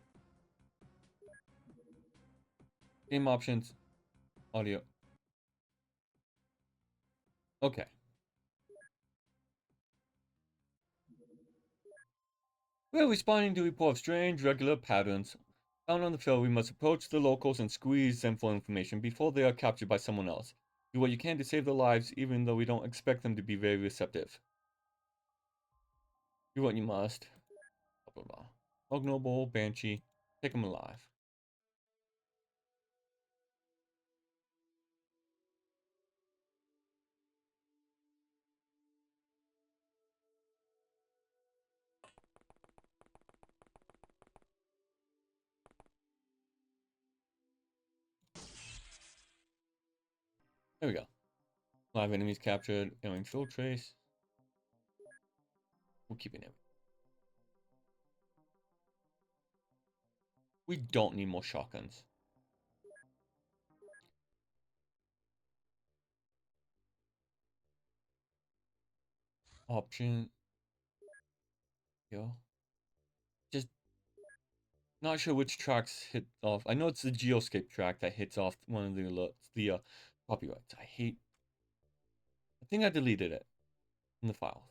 Game options. Audio. Okay. We're responding to report of strange, regular patterns. Found on the field, we must approach the locals and squeeze them for information before they are captured by someone else. Do what you can to save their lives, even though we don't expect them to be very receptive. Do what you must. Blah, blah, blah. Ignoble, Banshee. Take them alive. There we go. Live enemies captured. Alien field trace. We'll keep it. We don't need more shotguns. Option. Yo. Just not sure which tracks hit off. I know it's the Geoscape track that hits off one of the alerts, the copyrights. I think I deleted it from the file.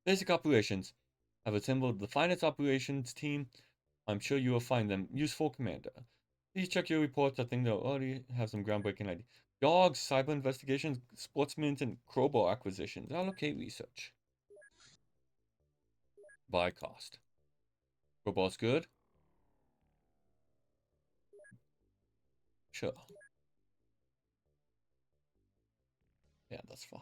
Basic operations. I've assembled the finest operations team. I'm sure you will find them useful, Commander. Please check your reports. I think they'll already have some groundbreaking ideas. Dogs, cyber investigations, sportsmen, and crowbar acquisitions. Allocate research. By cost. Crowbar's good? Sure. Yeah, that's 5.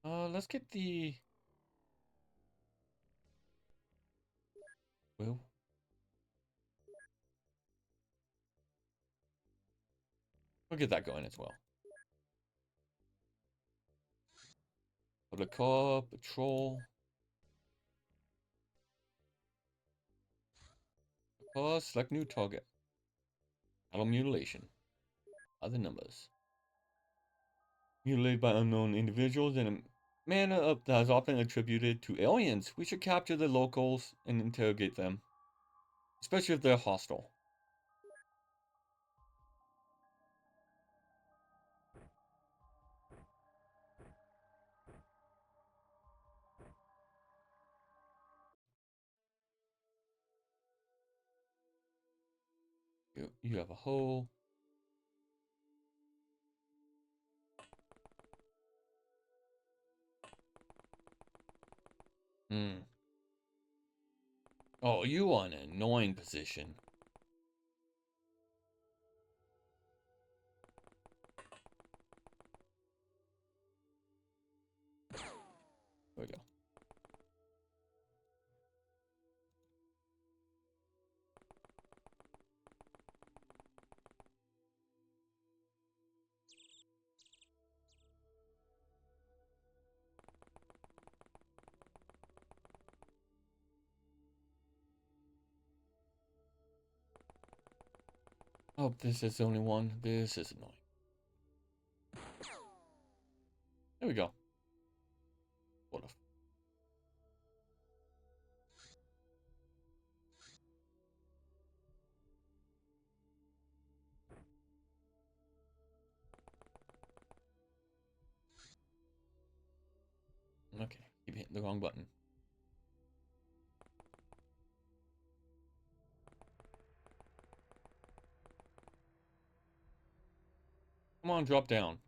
Let's get the... Well, we'll get that going as well. Public car, patrol. Select new target. Auto mutilation. Other numbers. Mutilated by unknown individuals in a manner that is often attributed to aliens. We should capture the locals and interrogate them. Especially if they're hostile. You have a hole. Hmm. Oh, you are in an annoying position. There we go. Oh, this is the only one. This is annoying. There we go. What if? Okay, keep hitting the wrong button. Come on, drop down.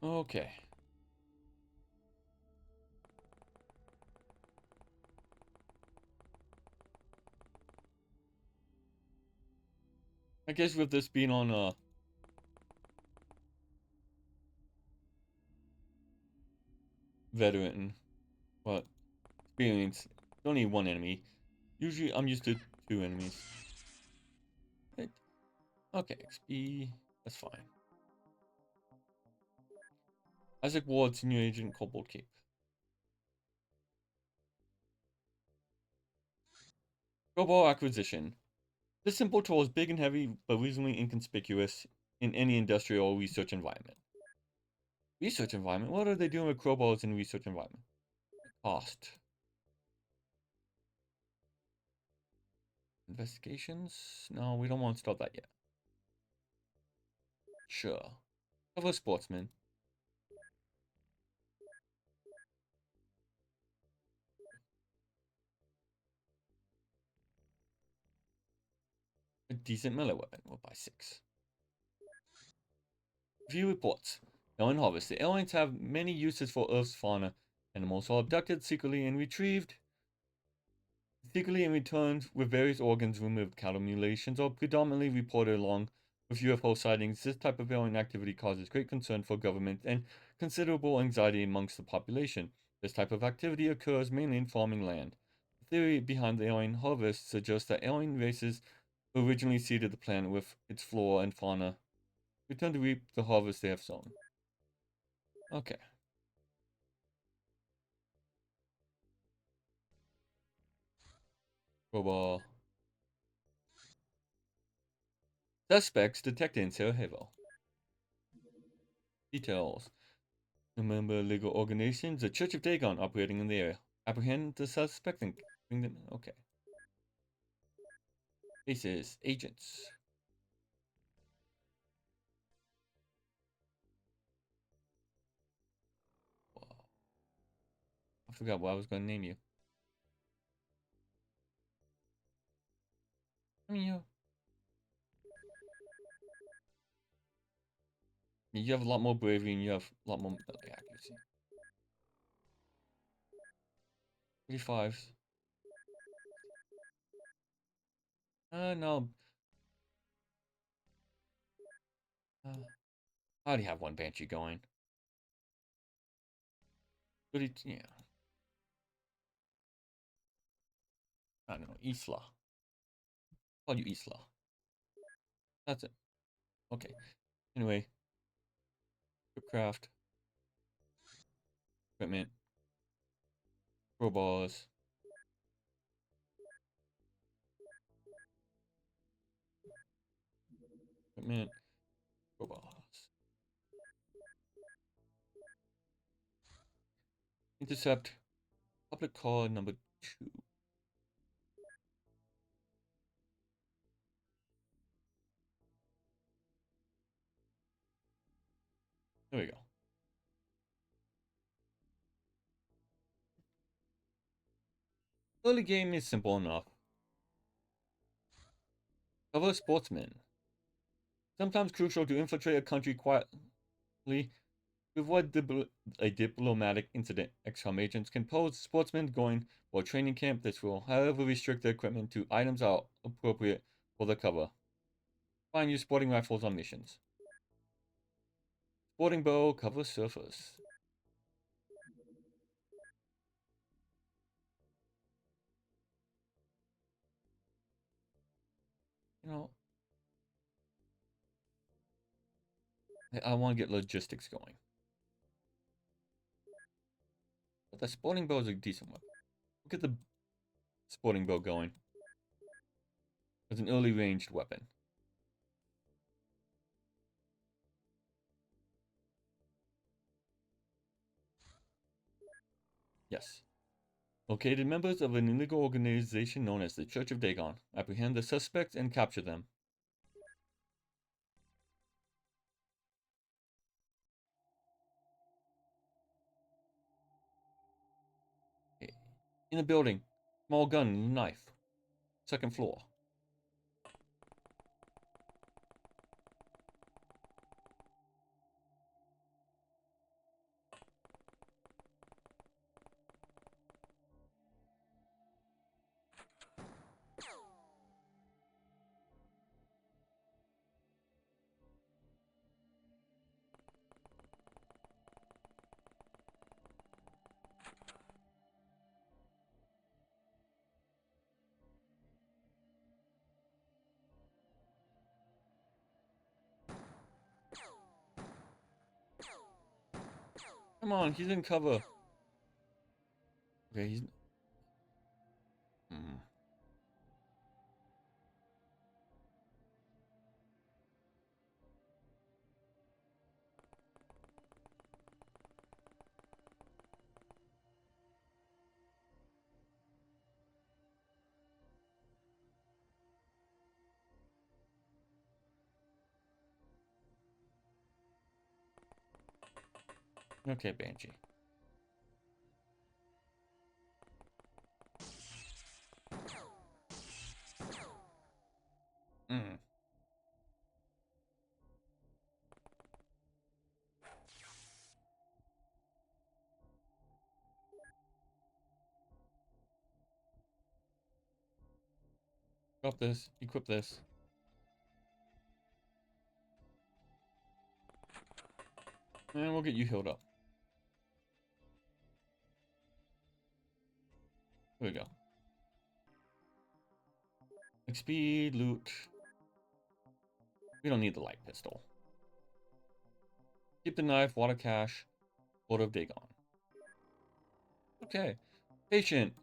Okay. I guess with this being on veteran, but experience, don't need one enemy. Usually I'm used to 2 enemies. Right. Okay, XP, that's fine. Isaac Ward, Senior Agent, Cobalt Cape. Crowbar acquisition. This simple tool is big and heavy, but reasonably inconspicuous in any industrial or research environment. Research environment? What are they doing with crowbars in research environment? Cost. Investigations? No, we don't want to start that yet. Sure. Cover sportsman. A decent melee weapon. We'll buy 6. View reports. Alien harvest. The aliens have many uses for Earth's fauna. Animals are abducted secretly and retrieved. Secretly and returned with various organs removed. Cattle mutilations are predominantly reported along with UFO sightings. This type of alien activity causes great concern for government and considerable anxiety amongst the population. This type of activity occurs mainly in farming land. The theory behind the alien harvest suggests that alien races originally seeded the planet with its flora and fauna, return to reap the harvest they have sown. Okay. Robot. Suspects detected in Sarajevo. Details. Remember legal organizations, the Church of Dagon operating in the area. Apprehend the suspect and bring them in. Okay. Faces. Agents. Whoa. I forgot what I was going to name you. I mean, you have a lot more bravery and you have a lot more accuracy. 35s. No. I already have one Banshee going. 30, yeah. I don't know. Isla. Call you Isla. That's it. Okay. Anyway. Craft. Equipment. Crowbars. Equipment. Crowbars. Intercept. Public call number 2. There we go. Early game is simple enough. Cover sportsmen. Sometimes crucial to infiltrate a country quietly to avoid a diplomatic incident. Xcom agents can pose sportsmen going for a training camp. This will, however, restrict their equipment to items that are appropriate for the cover. Fine, use sporting rifles on missions. Sporting bow, cover surface. You know, I want to get logistics going. But the sporting bow is a decent one. Look at the sporting bow going. It's an early ranged weapon. Yes. Located members of an illegal organization known as the Church of Dagon. Apprehend the suspects and capture them. In the building. Small gun and knife. 2nd floor. Come on, he's in cover. Okay, he's... Okay, Banshee. Mm. Drop this. Equip this. And we'll get you healed up. There we go. Like speed, loot. We don't need the light pistol. Keep the knife, water cache, Lord of Dagon. Okay. Patient.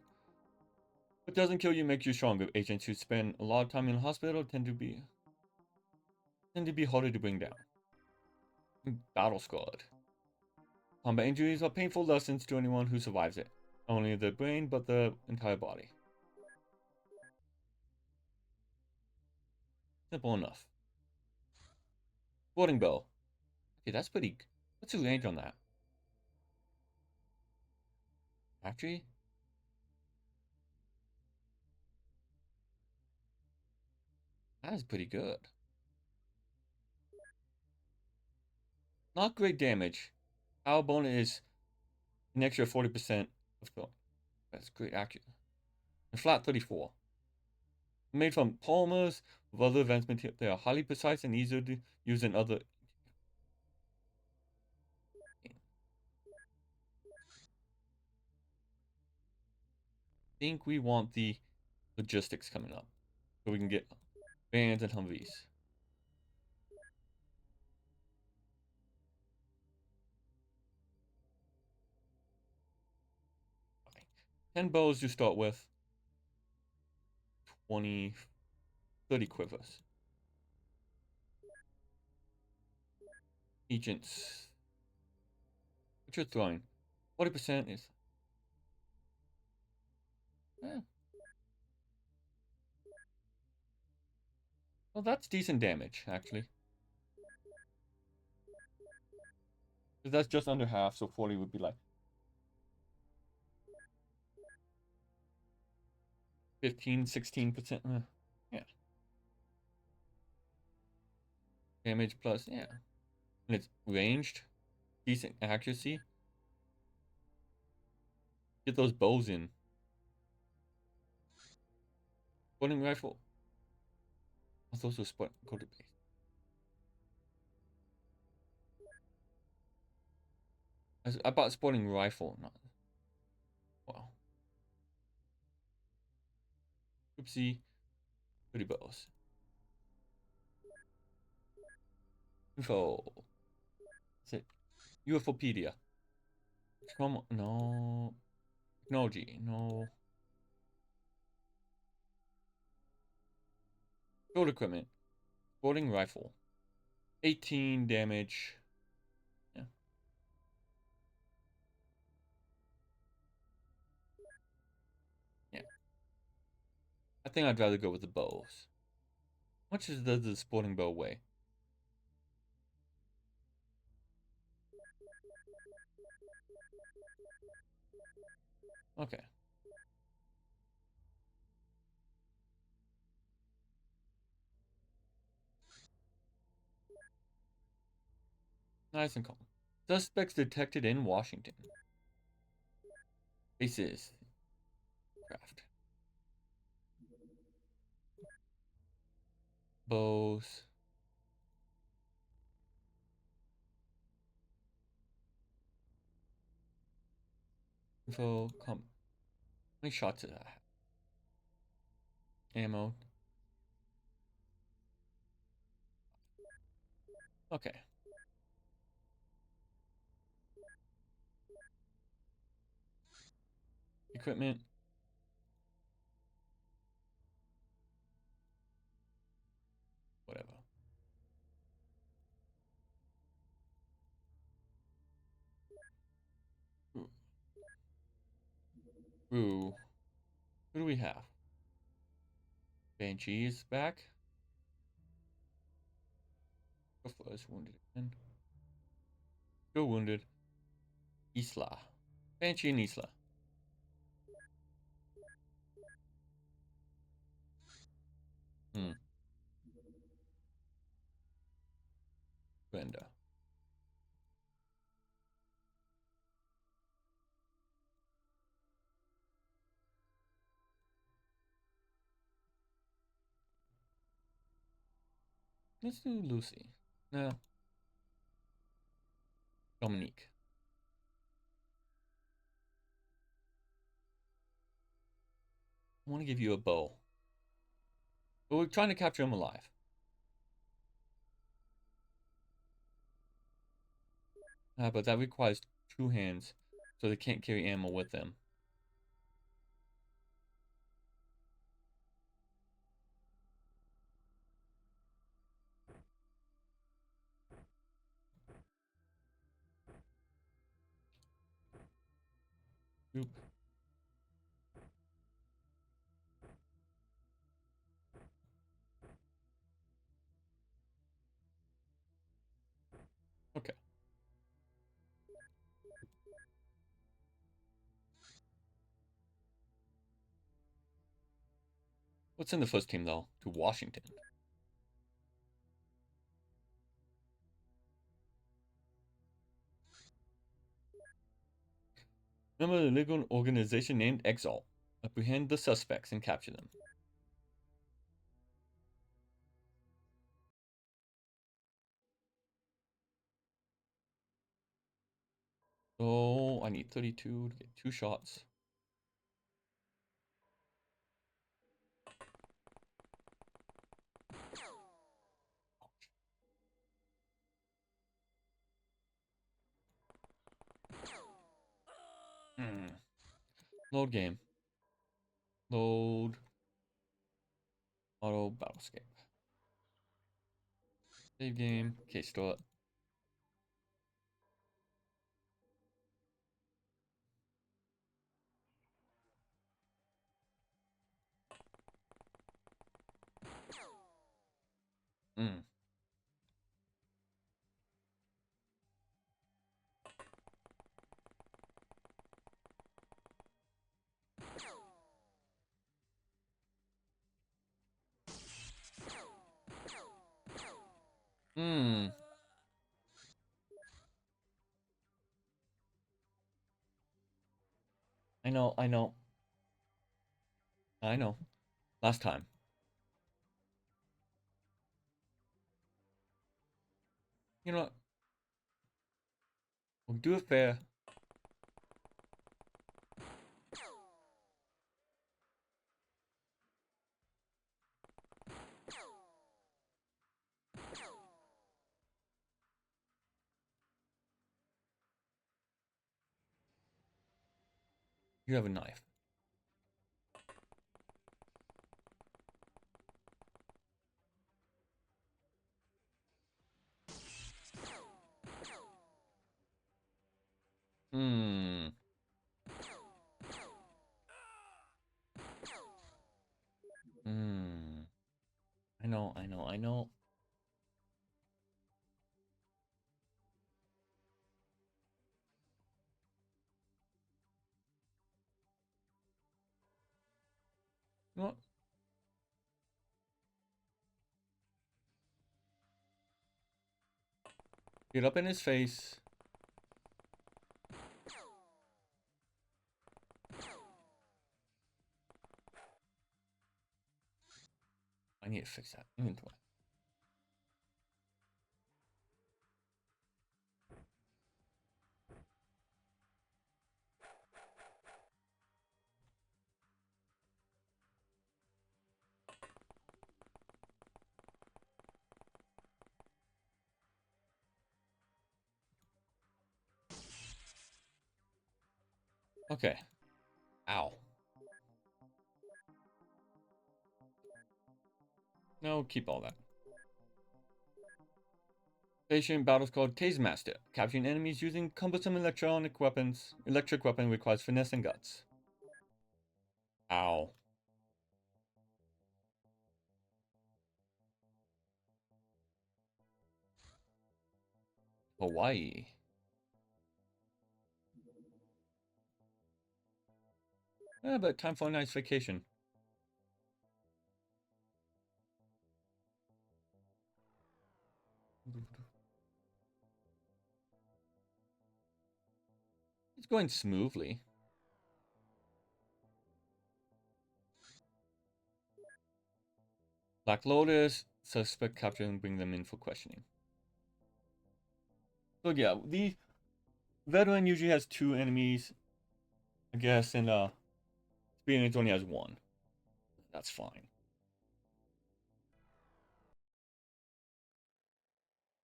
What doesn't kill you makes you stronger. Agents who spend a lot of time in the hospital tend to be harder to bring down. Battle squad. Combat injuries are painful lessons to anyone who survives it. Not only the brain, but the entire body. Simple enough. Sporting bow. Okay, that's pretty. What's the range on that? Factory? That is pretty good. Not great damage. Our bonus is an extra 40% of the. That's great accurate. And flat 34. Made from polymers with other advanced materials. They are highly precise and easier to use than other. I think we want the logistics coming up. So we can get vans and Humvees. Okay. 10 bows to start with. 20, 30 quivers. Agents. What you're throwing? 40% is. Eh. Well, that's decent damage, actually. Because that's just under half, so 40 would be like 15, 16%. Yeah. Damage plus, yeah. And it's ranged. Decent accuracy. Get those bows in. Sporting rifle. I thought those were sport. Go to base. I bought sporting rifle, not. Wow. Oopsie. 30 bows. Info. That's it. UFOpedia. Come on. No. Technology. No. Field equipment. Sporting rifle. 18 damage. Yeah. Yeah. I think I'd rather go with the bows. How much does the sporting bow weigh? Okay. Nice and calm. Suspects detected in Washington. Faces. Craft. Bows. Info. How many shots did I have? Ammo. Okay. Equipment. Whatever. Ooh. Who do we have? Banshee's back. Go for us. Wounded again. Go wounded. Isla. Banshee and Isla. Hmm. Brenda. Let's do Lucy. No. Dominique. I want to give you a bow. But we're trying to capture him alive. But that requires 2 hands, so they can't carry ammo with them. Oop. Okay. What's in the first team, though? To Washington. Member of the legal organization named Exalt. Apprehend the suspects and capture them. So I need 32 to get 2 shots. Load game. Load. Auto battlescape. Save game. Okay, start. Hmm. Hmm. I know, I know. I know. Last time. You know what? We'll do it fair. You have a knife. Hmm. Hmm. I know, I know, I know. You know what? Get up in his face. I need to fix that inventory. Okay. Ow. No, keep all that. Patient battles called Tase Master. Capturing enemies using cumbersome electronic weapons. Electric weapon requires finesse and guts. Ow. Hawaii. But time for a nice vacation. It's going smoothly. Black Lotus, suspect captured and bring them in for questioning. So yeah, the veteran usually has 2 enemies, I guess, and experience only has 1. That's fine.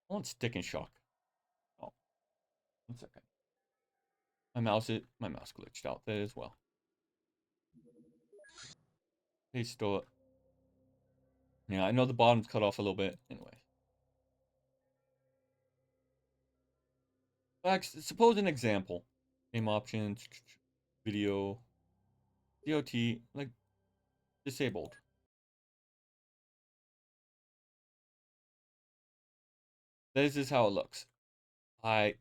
I want stick and shock. Oh, 1 second. My mouse glitched out there as well. Hey, store. Yeah, I know the bottom's cut off a little bit. Anyway. Suppose an example. Game options, video, DOT, like, disabled. This is how it looks. Yeah.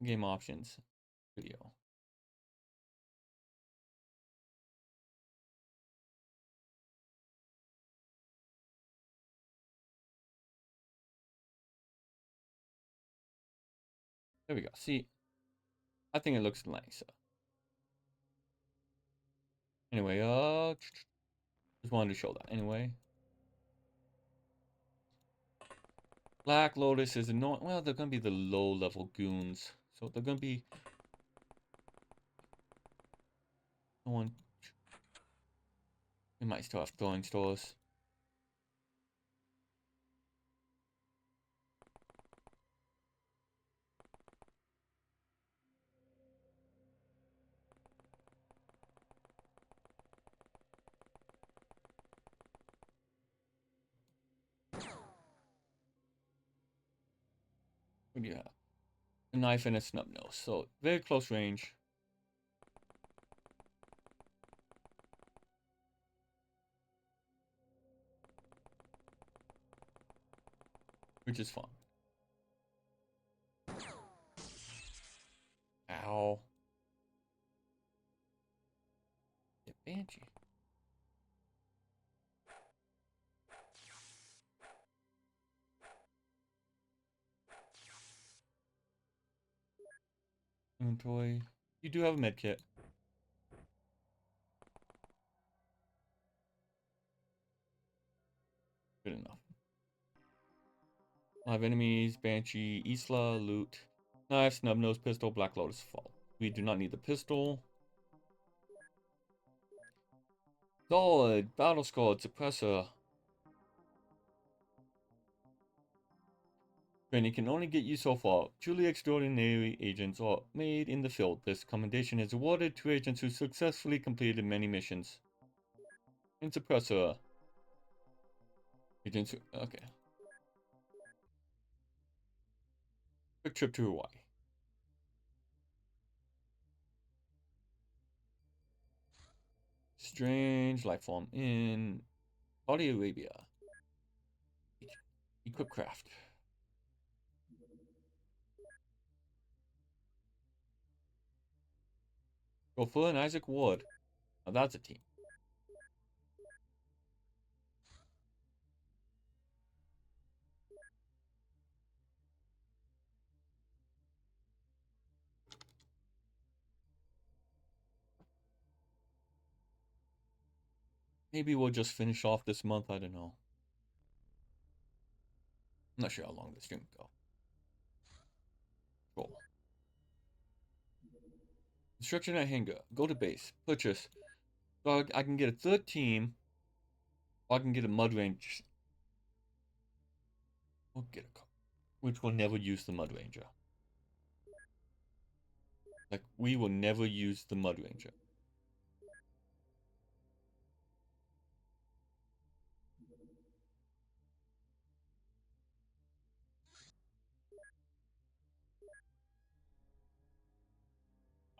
Game options, video. There we go. See, I think it looks nicer. Anyway, just wanted to show that. Anyway, Black Lotus is annoying. Well, they're gonna be the low-level goons, so they're gonna be no one. We might still have throwing stores. Yeah, a knife and a snub nose, so very close range. Which is fun. Ow. Yeah, Banshee. Inventory. You do have a med kit. Good enough. I have enemies, Banshee, Isla, loot, knife, snub nose, pistol, Black Lotus, fall. We do not need the pistol. Solid, battle squad, suppressor. Training can only get you so far. Truly extraordinary agents are made in the field. This commendation is awarded to agents who successfully completed many missions. And suppressor. Agents who, okay. Quick trip to Hawaii. Strange life form in Saudi Arabia. Equip craft. Gopher and Isaac Ward. Now that's a team. Maybe we'll just finish off this month. I don't know. I'm not sure how long this stream will go. Cool. Instruction at hangar. Go to base. Purchase. So I can get a 3rd team. Or I can get a mud range. We'll get a car. Which will never use the mud ranger. Like, we will never use the mud ranger.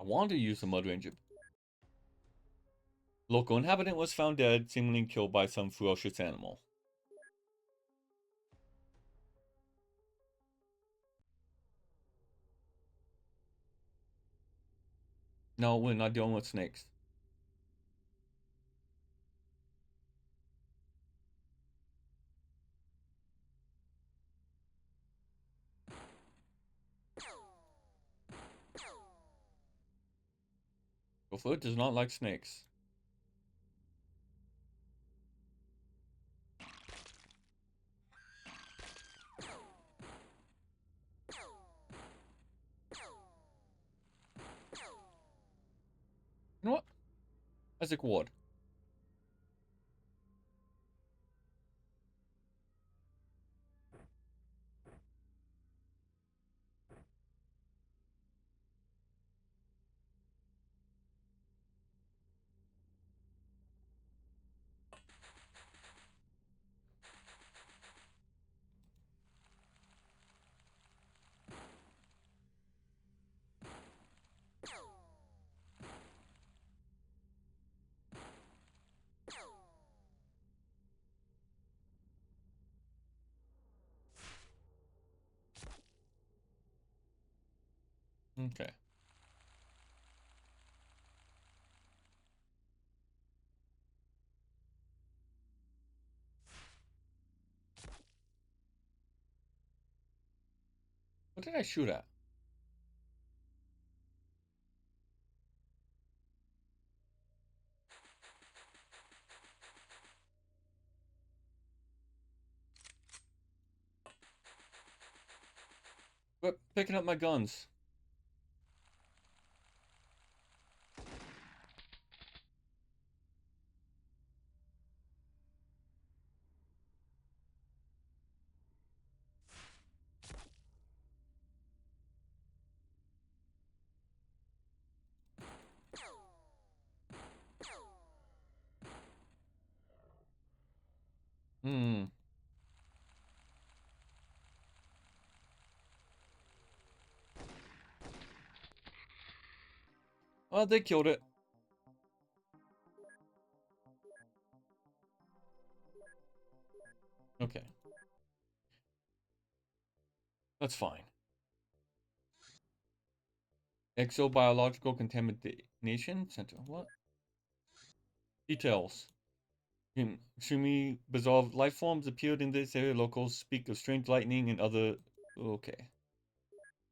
I want to use the mud ranger. Local inhabitant was found dead, seemingly killed by some ferocious animal. No, we're not dealing with snakes. Bigfoot does not like snakes. You know what? Isaac Ward. Okay. What did I shoot at? But picking up my guns. Hmm. Oh, they killed it. Okay. That's fine. Exobiological contamination center. What? Details. Extremely bizarre life forms appeared in this area. Locals speak of strange lightning and other. Okay.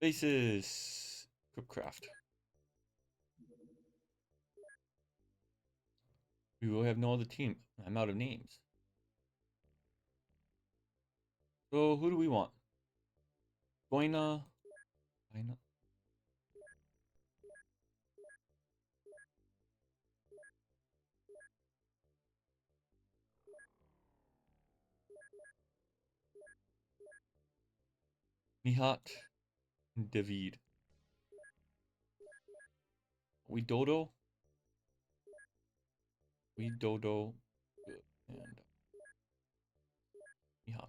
Bases. Cookcraft. We will have no other team. I'm out of names. So who do we want? Goina. Goina. Nihat. And David. We Dodo. We Dodo. Good. And Nihat.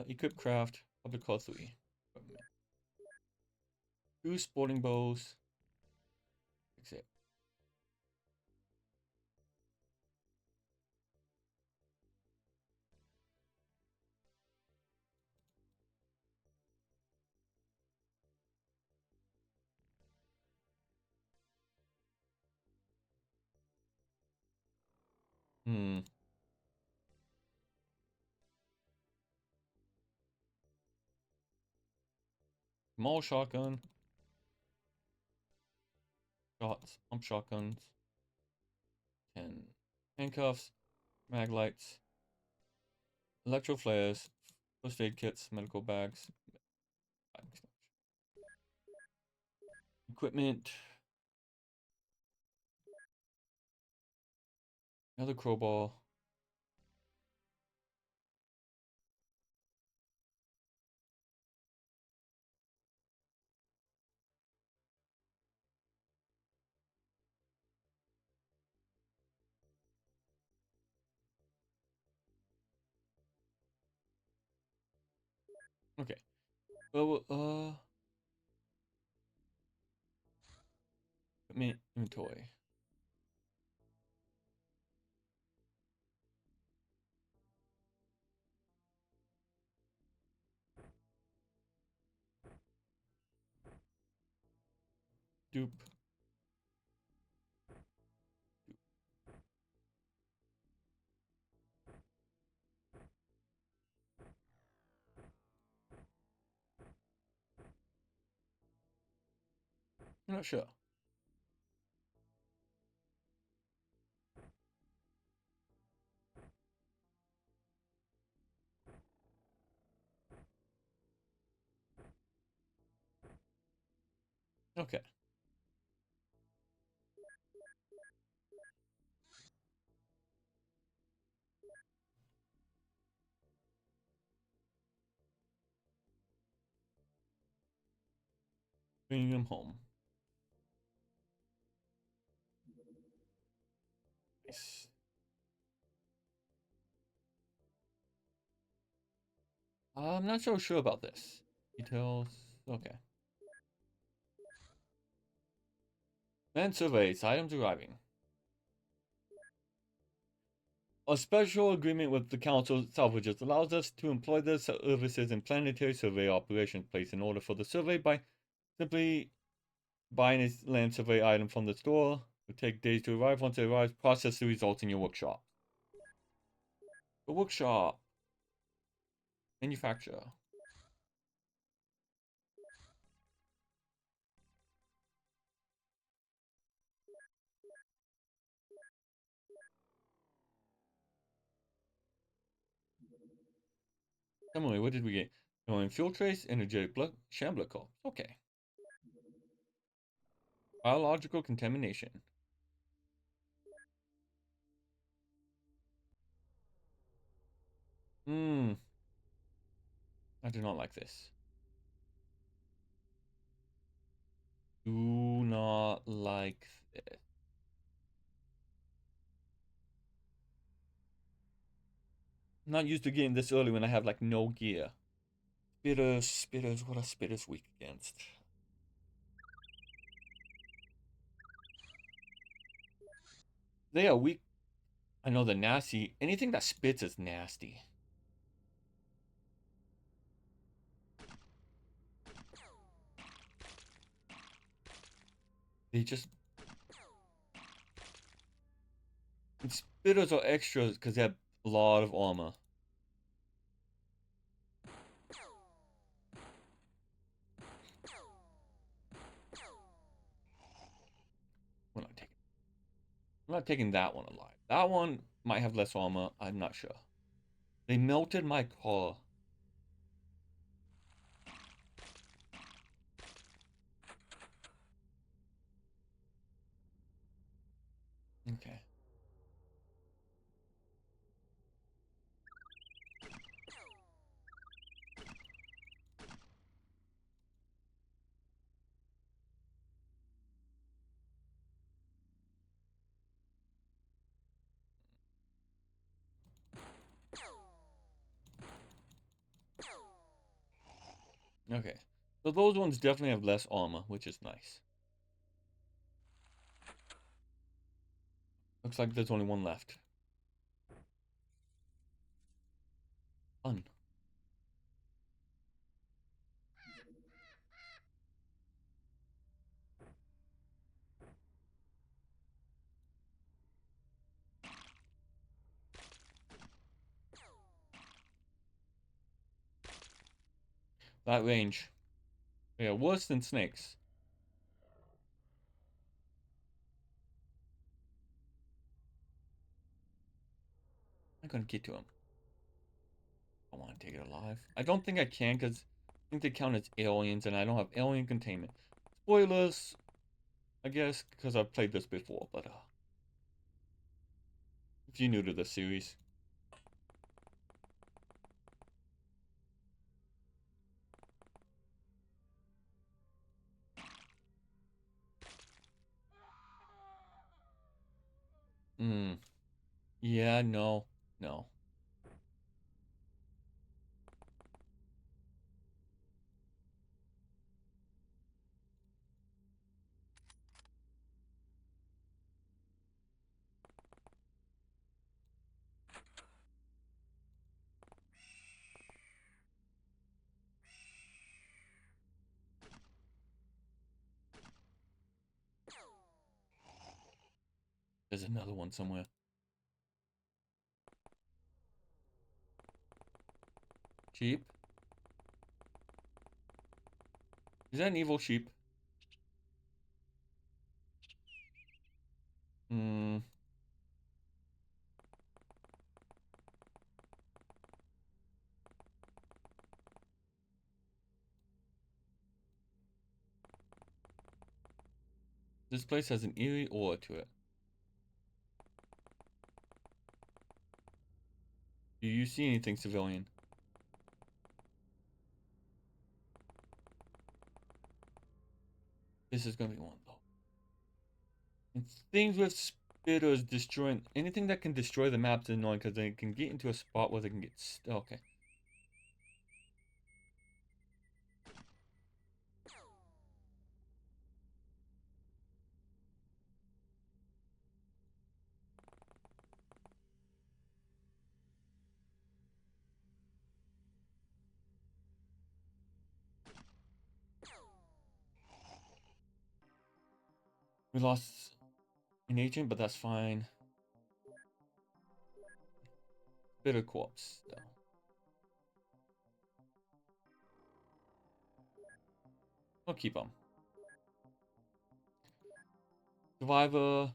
Equip craft. Public call 3. Equipment. 2 sporting bows. Fix it. Hmm. Small shotgun. Shots. Pump shotguns. 10. Handcuffs. Mag lights. Electro flares. First aid kits. Medical bags. Equipment. Another crowbar. Okay. Well, Inventory. Dupe. I'm not sure. Okay. Bringing him home. Nice. I'm not so sure about this. Details. Okay. Man surveys. Items arriving. A special agreement with the Council Salvages allows us to employ the services in planetary survey operations placed in order for the survey by simply buying a land survey item from the store. It will take days to arrive. Once it arrives, process the results in your workshop. The workshop. Manufacturer. Emily, what did we get? No infiltrates, energetic blood, shambler corpse. Okay. Biological contamination. I do not like this. Do not like this. I'm not used to getting this early when I have like no gear. Spitters, what are spitters weak against? They are weak. I know they're nasty. Anything that spits is nasty. They just... And spitters are extras because they have a lot of armor. We're not taking... I'm not taking that one alive. That one might have less armor. I'm not sure. They melted my car. Okay. Okay. So those ones definitely have less armor, which is nice. Looks like there's only one left. Fun. That range. Yeah, worse than snakes. I'm gonna get to him. I want to take it alive. I don't think I can because I think they count as aliens and I don't have alien containment. Spoilers, I guess, because I've played this before, but if you're new to the series. Yeah, no. No. There's another one somewhere. Sheep? Is that an evil sheep? Hmm. This place has an eerie aura to it. Do you see anything civilian? This is gonna be one though. And things with spitters destroying anything that can destroy the maps is annoying because they can get into a spot where they can get okay. We lost an agent, but that's fine. Bitter corpse, though. I'll keep them. Survivor.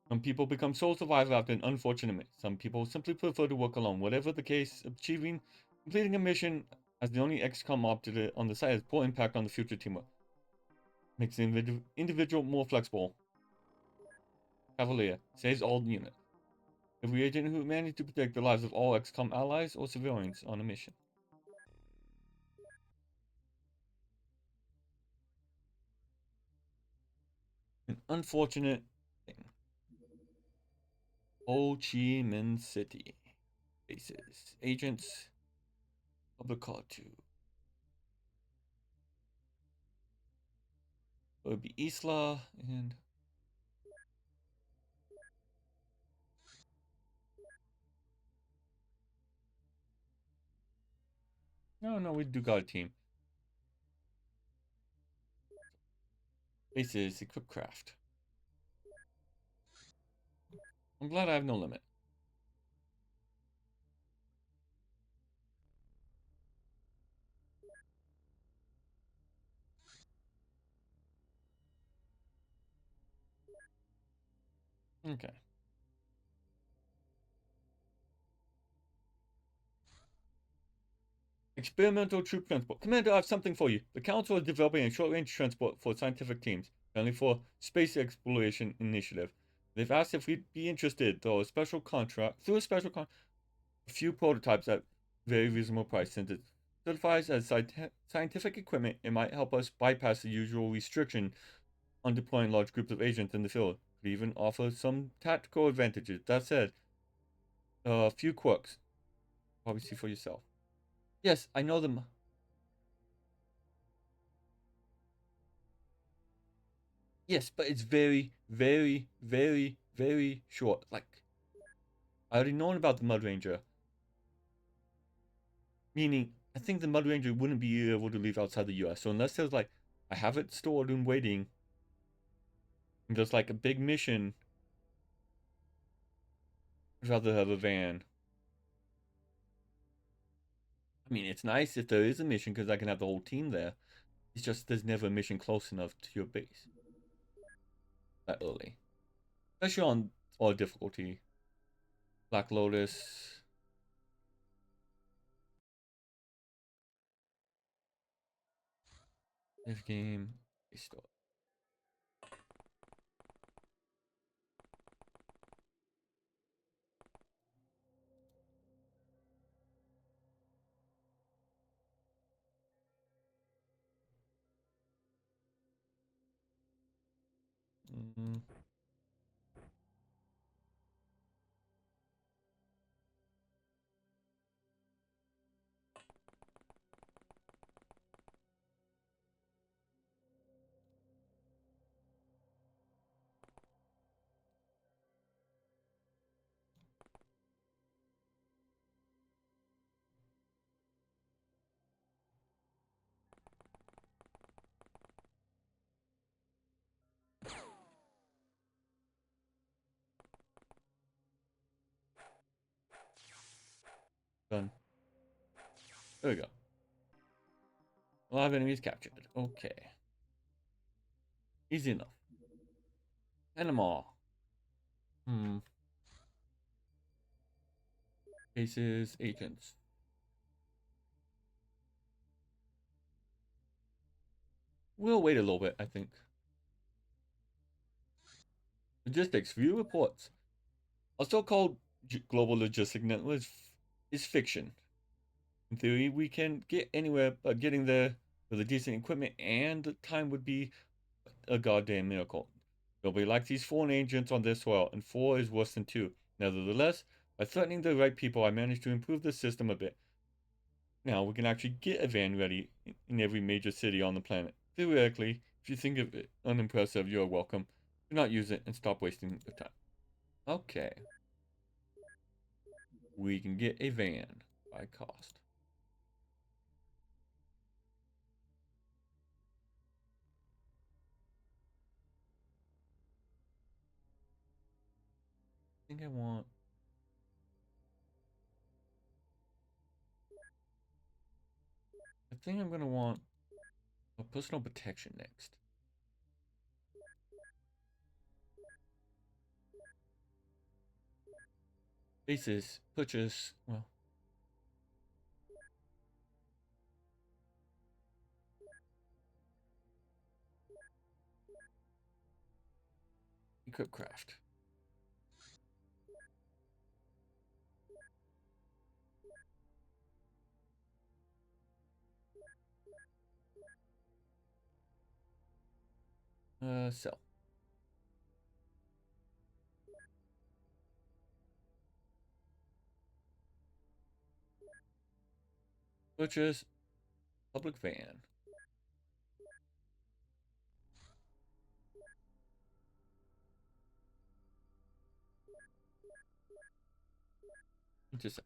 Some people become sole survivor after an unfortunate miss. Some people simply prefer to work alone. Whatever the case, completing a mission as the only XCOM operator on the site has poor impact on the future teamwork. Makes the individual more flexible. Cavalier saves all unit. Every agent who managed to protect the lives of all XCOM allies or civilians on a mission. An unfortunate thing. Ho Chi Minh City. Bases. Agents. Public call to. It would be Isla and. No, we do got a team. Bases. Equip craft. I'm glad I have no limit. Okay. Experimental troop transport. Commander, I have something for you. The Council is developing a short-range transport for scientific teams, only for Space Exploration Initiative. They've asked if we'd be interested, though a special contract, a few prototypes at very reasonable price. Since it certifies as scientific equipment, it might help us bypass the usual restriction on deploying large groups of agents in the field. Could even offer some tactical advantages. That said, a few quirks. Probably see for yourself. Yes, I know them. Yes, but it's very, very, very, very short. Like, I already known about the Mud Ranger. Meaning, I think the Mud Ranger wouldn't be able to leave outside the US. So unless there's like, I have it stored and waiting, and there's like a big mission, I'd rather have a van. I mean, it's nice if there is a mission because I can have the whole team there. It's just there's never a mission close enough to your base that early. Especially on all difficulty. Black Lotus. This game is still. Mm. There we go. 5 enemies captured. Okay. Easy enough. Panama. Cases, agents. We'll wait a little bit, I think. Logistics. View reports. A so-called global logistic network is fiction. In theory, we can get anywhere, but getting there with a decent equipment and the time would be a goddamn miracle. Nobody likes these foreign agents on this soil, and 4 is worse than 2. Nevertheless, by threatening the right people, I managed to improve the system a bit. Now, we can actually get a van ready in every major city on the planet. Theoretically, if you think of it unimpressive, you're welcome. Do not use it and stop wasting your time. Okay. We can get a van by cost. I think I want... I think I'm going to want a personal protection next. Basis, purchase, well... Equip craft. Sell. Purchase, public van. Just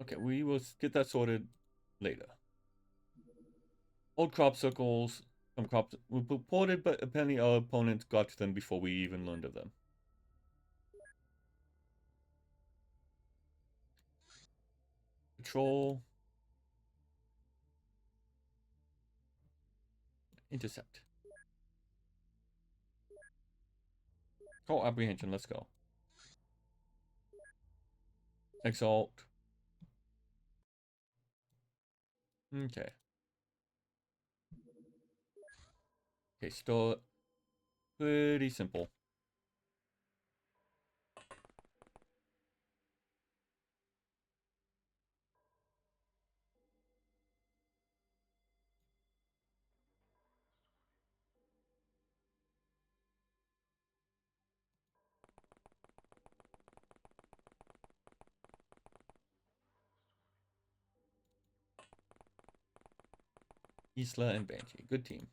okay, we will get that sorted later. Old crop circles, some crops were reported, but apparently our opponents got to them before we even learned of them. Patrol. Intercept. Oh, apprehension, let's go. Exalt. Okay. Okay, still pretty simple. Isla and Banshee, good team.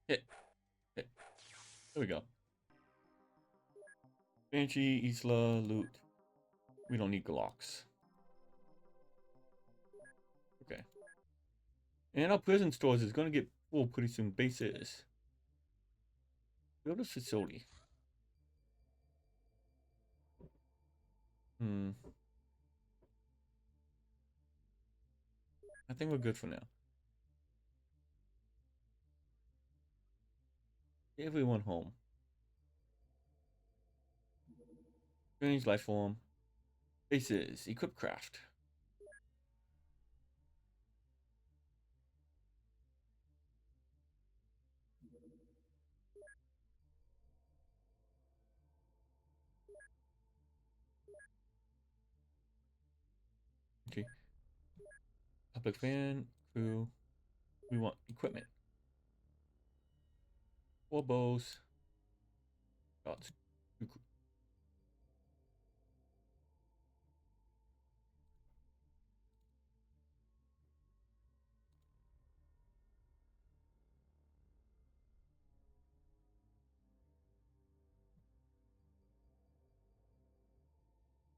Hit. Hit. There we go. Banshee, Isla, loot. We don't need Glocks. Okay. And our prison stores is going to get full pretty soon. Bases. Build a facility. I think we're good for now. Everyone home. Strange life form. Bases. Equip craft. Okay. Public van. Crew. We want equipment. 4 bows. Shots.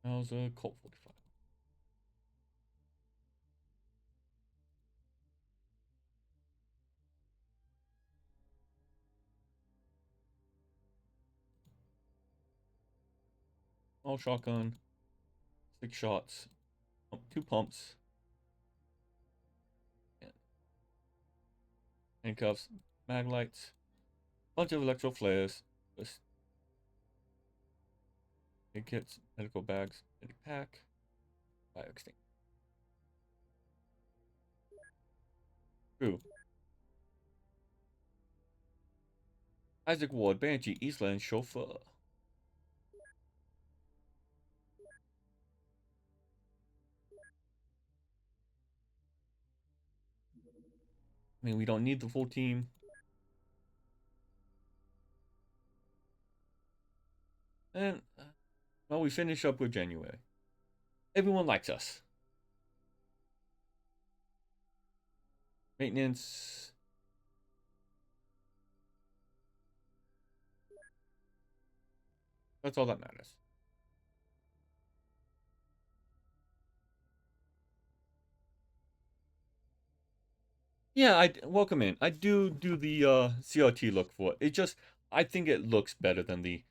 How's a Colt 45? All shotgun, 6 shots, 2 pumps, handcuffs, mag lights, bunch of electro flares, big kits, medical bags, medic pack, fire extinguisher. True. Isaac Ward, Banshee, Eastland, chauffeur. I mean, we don't need the full team. And, well, we finish up with January. Everyone likes us. Maintenance. That's all that matters. Yeah, I welcome in. I do the CRT look for it. It just I think it looks better than the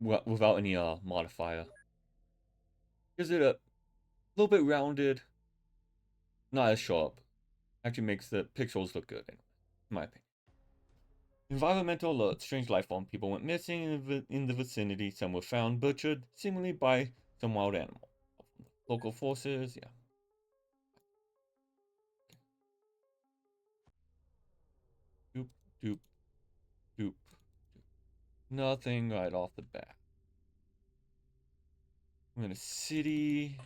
without any modifier. Gives it a little bit rounded, not as sharp. Actually makes the pixels look good, in my opinion. Environmental alert. Strange life form. People went missing in the vicinity. Some were found butchered, seemingly by some wild animal. Local forces, yeah. Doop, doop, doop. Nothing right off the bat. I'm in a city.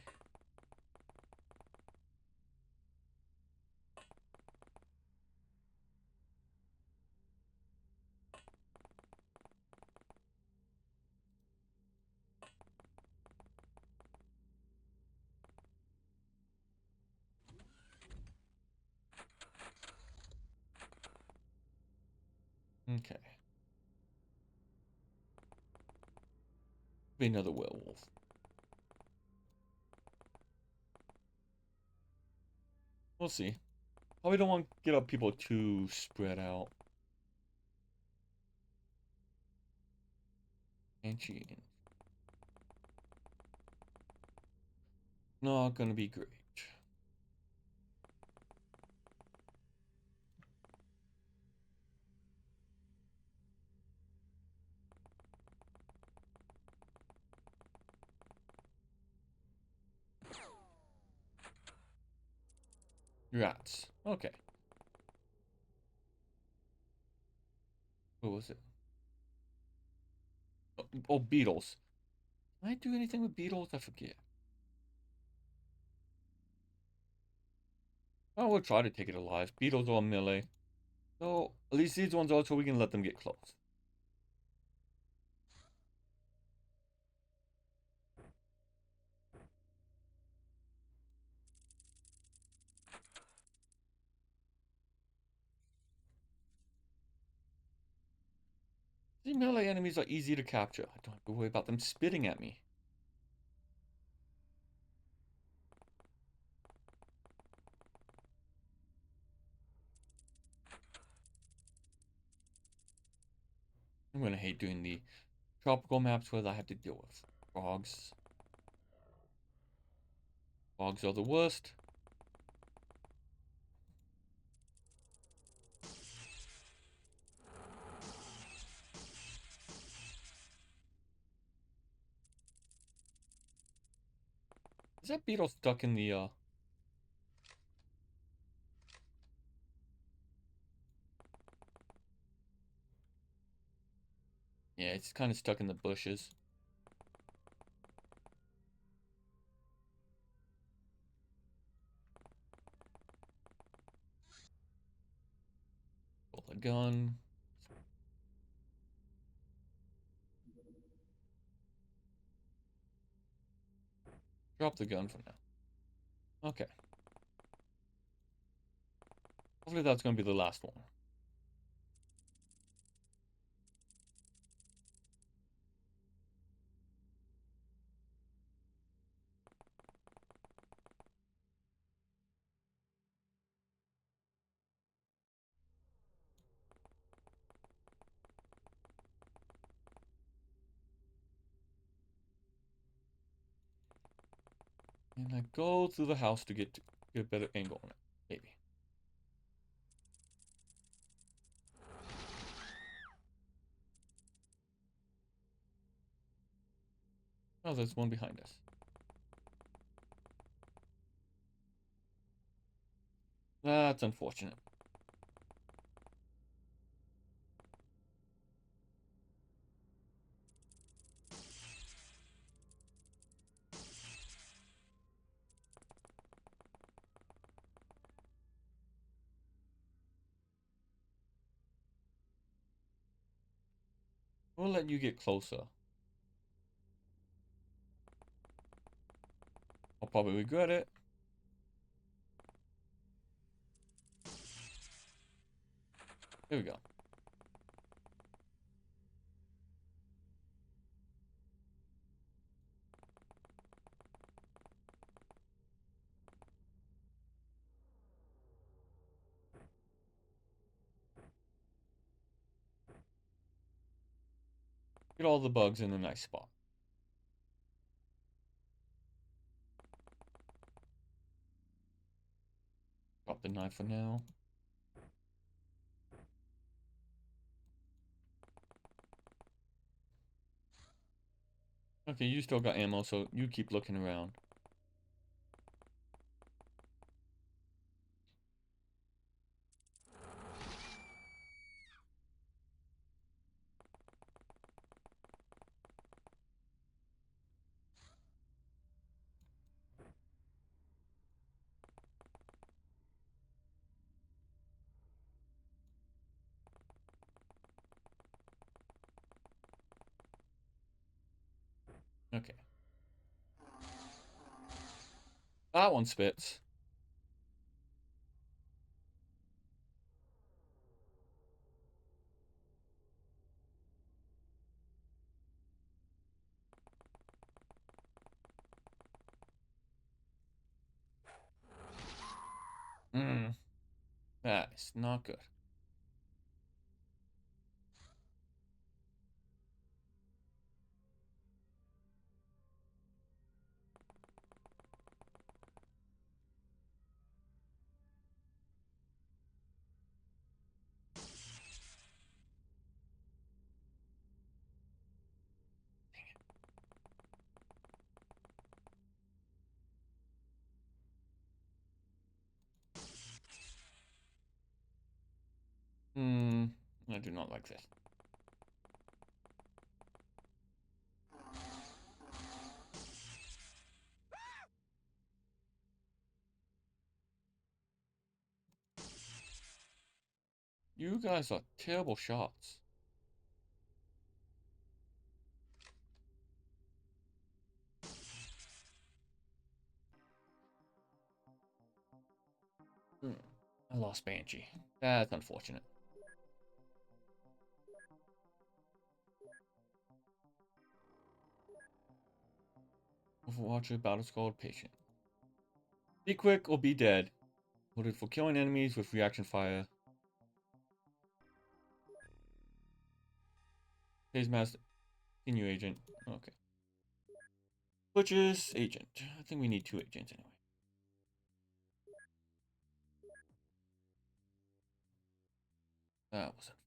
Okay. Be another werewolf. We'll see. Probably don't want to get up people too spread out. And cheating. Not gonna be great. Rats. Okay. What was it? Oh, beetles. Can I do anything with beetles? I forget. Oh, we'll try to take it alive. Beetles are melee. So, at least these ones are so we can let them get close. These melee enemies are easy to capture. I don't have to worry about them spitting at me. I'm gonna hate doing the tropical maps where I have to deal with frogs. Frogs are the worst. Is that beetle stuck in the yeah, it's kind of stuck in the bushes. Pull the gun. Drop the gun for now. Okay. Hopefully that's going to be the last one. And I go through the house to get a better angle on it, maybe. Oh, there's one behind us. That's unfortunate. We'll let you get closer. I'll probably regret it. Here we go. Get all the bugs in a nice spot. Drop the knife for now. Okay, you still got ammo, so you keep looking around. Okay. That one spits. That is not good. I do not like this. You guys are terrible shots. I lost Banshee. That's unfortunate. Overwatcher, battle scored, patient. Be quick or be dead. Voted for killing enemies with reaction fire. Phase master. Senior agent. Okay. Butchers, agent. I think we need 2 agents anyway. That was unfortunate.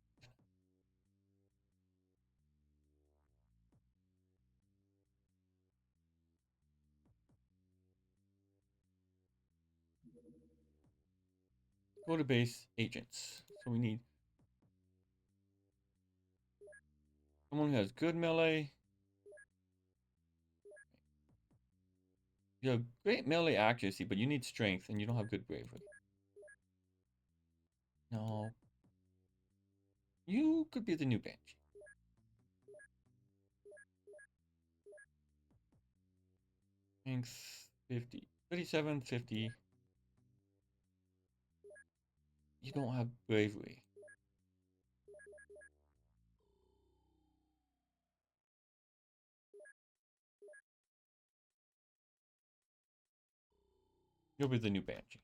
Go to base, agents. So we need someone who has good melee. You have great melee accuracy, but you need strength, and you don't have good bravery. No. You could be the new Banshee. Strength 50. 37, 50. You don't have bravery. You'll be the new Banshee.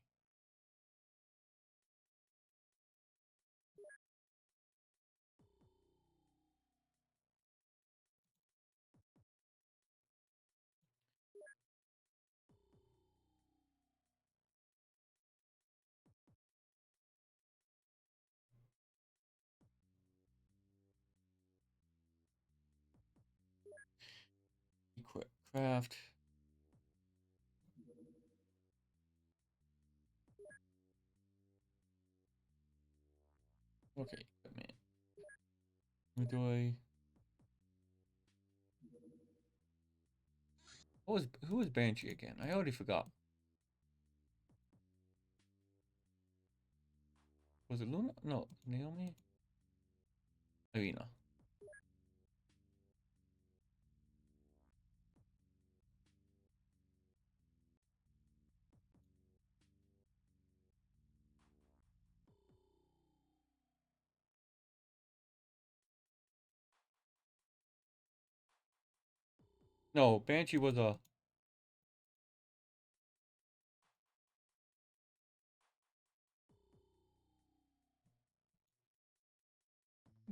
Craft. Okay, man. Who do I? Who was Banshee again? I already forgot. Was it Luna? No, Naomi? Irina. No, Banshee was a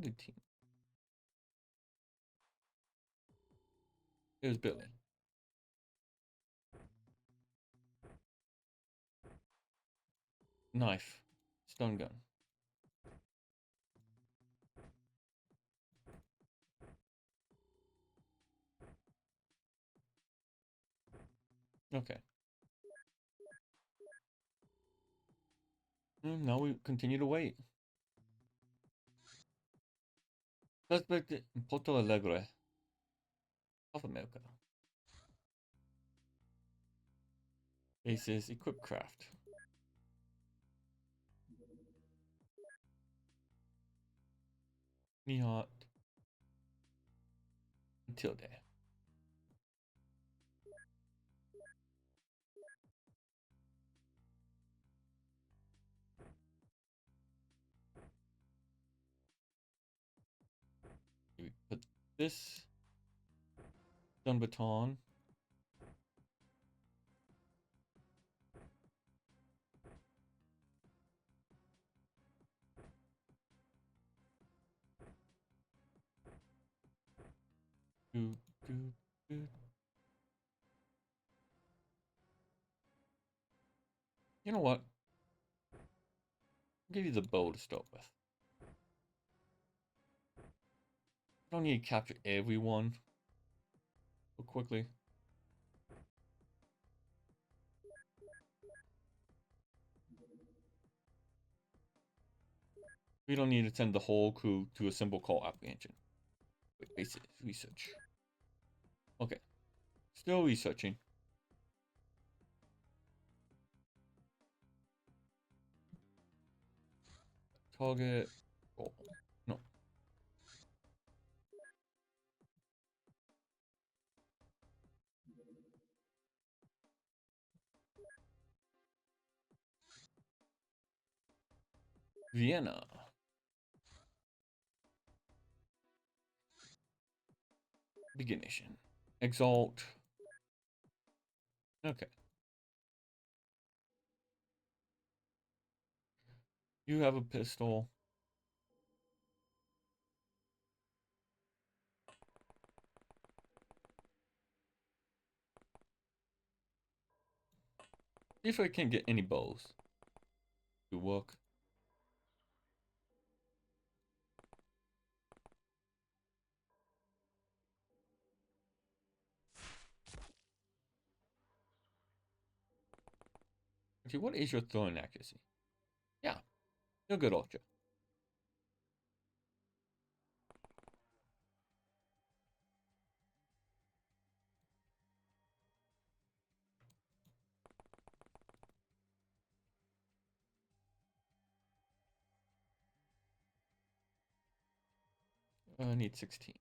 good team. It was Billy. Knife. Stun gun. Okay. Now we continue to wait. Suspect in Porto Alegre, South America. Bases equip craft. Nihot. Tilde. We put this. Stun baton. Do, do, do. You know what? I'll give you the bow to start with. I don't need to capture everyone so quickly. We don't need to send the whole crew to a simple call apprehension. Wait, basic research. Okay. Still researching. Target. Oh, no. Vienna. Beginning. Exalt. Okay. You have a pistol. See if I can get any bows to work. Okay, what is your throwing accuracy? Yeah, you're good, Ultra. I need 16.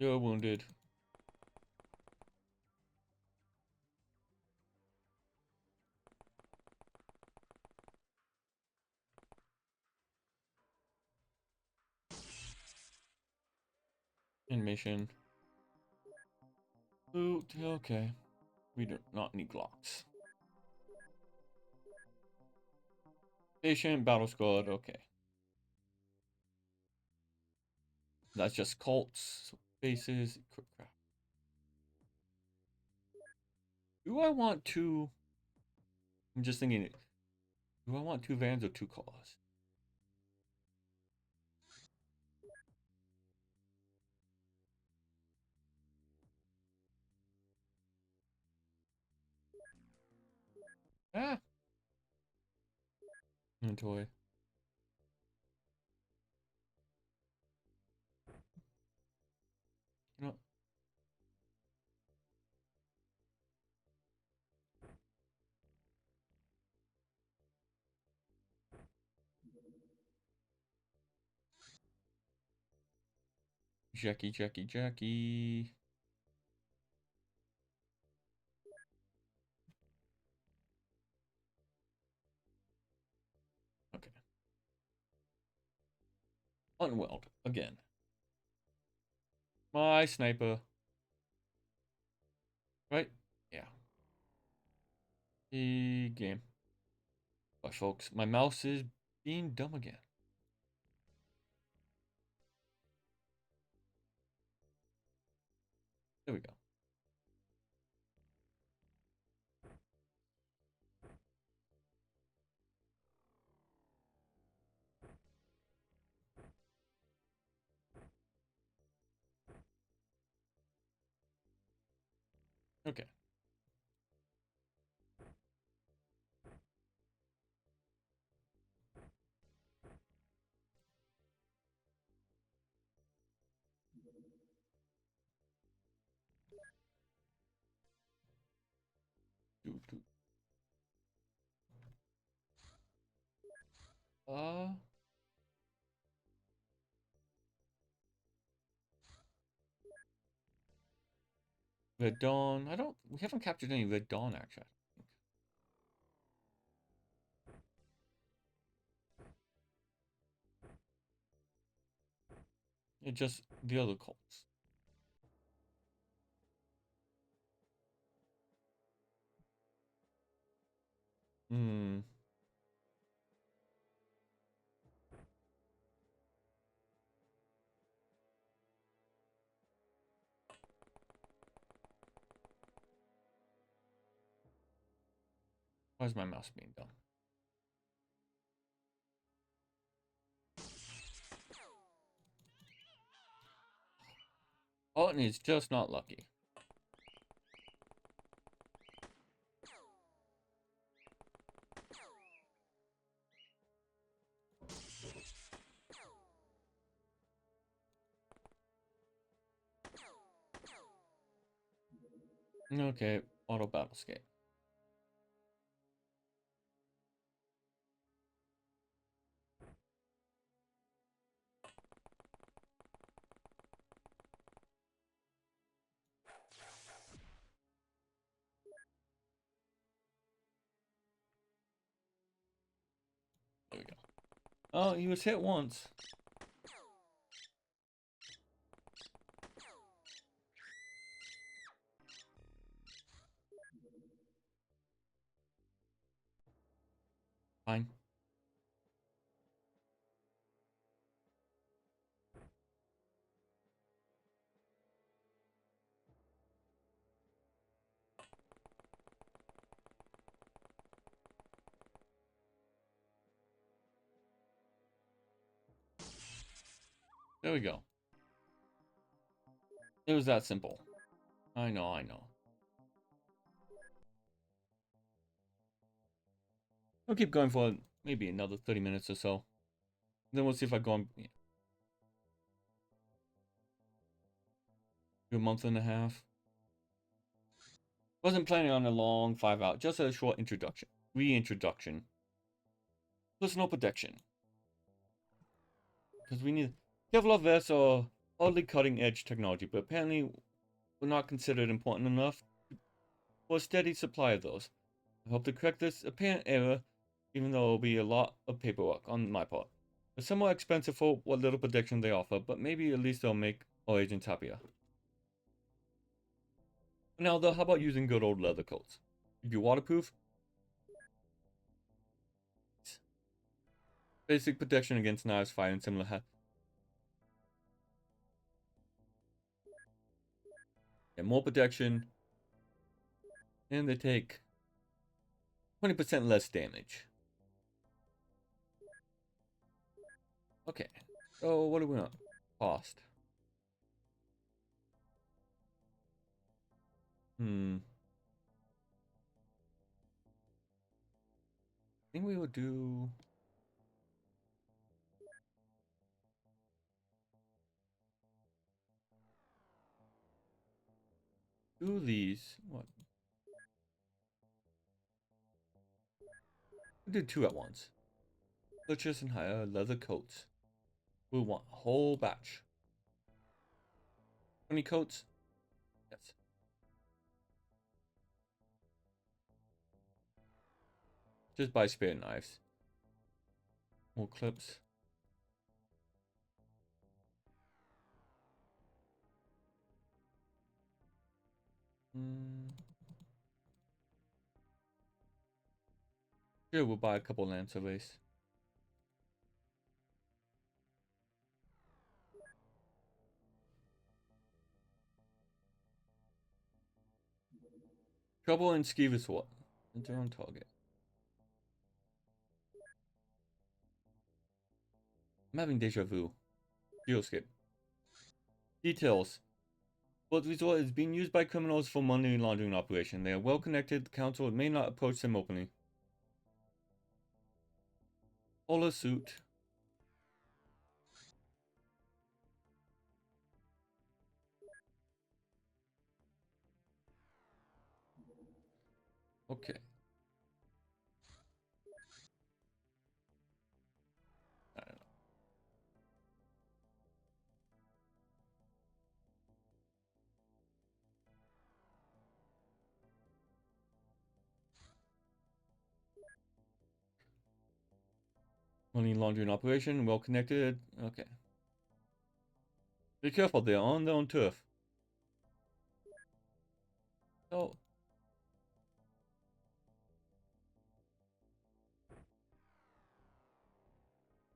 You're wounded. In mission. Loot, okay. We do not need Glocks. Patient, battle squad, okay. That's just cults, bases, equip craft. Do I want two? I'm just thinking, do I want two vans or two cars? Ah! Toy. You know. Jackie. Okay. Unweld again. My sniper. Right? Yeah. The game. But folks, my mouse is being dumb again. There we go. Okay. Do, do. Uh, Red Dawn. We haven't captured any Red Dawn action. It's just the other cults. Hmm. Why is my mouse being dumb? Oh, and it's just not lucky. Okay, auto battle escape. There we go. Oh, he was hit once. Fine. There we go. It was that simple. I know. I'll keep going for maybe another 30 minutes or so. Then we'll see if I go on. Yeah. A month and a half. Wasn't planning on a long 5 hour, just a short introduction. Reintroduction. Personal protection. Because we need Kevlar vests are oddly cutting edge technology, but apparently were not considered important enough for a steady supply of those. I hope to correct this apparent error, even though it will be a lot of paperwork on my part. They're somewhat expensive for what little protection they offer, but maybe at least they'll make our agents happier. Now though, how about using good old leather coats? If you're waterproof, basic protection against knives, fire, and similar more protection. And they take 20% less damage. Okay. So what do we want? Cost. I think we will do... do these. What? We'll do 2 at once. Purchase and hire leather coats. We'll want a whole batch. 20 coats? Yes. Just buy spare knives. More clips. Sure, we'll buy a couple land surveys. Trouble and skeever sword. Enter on target. I'm having deja vu. Geoscape. Details. But resort is being used by criminals for money laundering operation. They are well connected. The council may not approach them openly. Polo suit. Okay. I don't know. Money laundering operation, well connected. Okay. Be careful, they're on their own turf. Oh.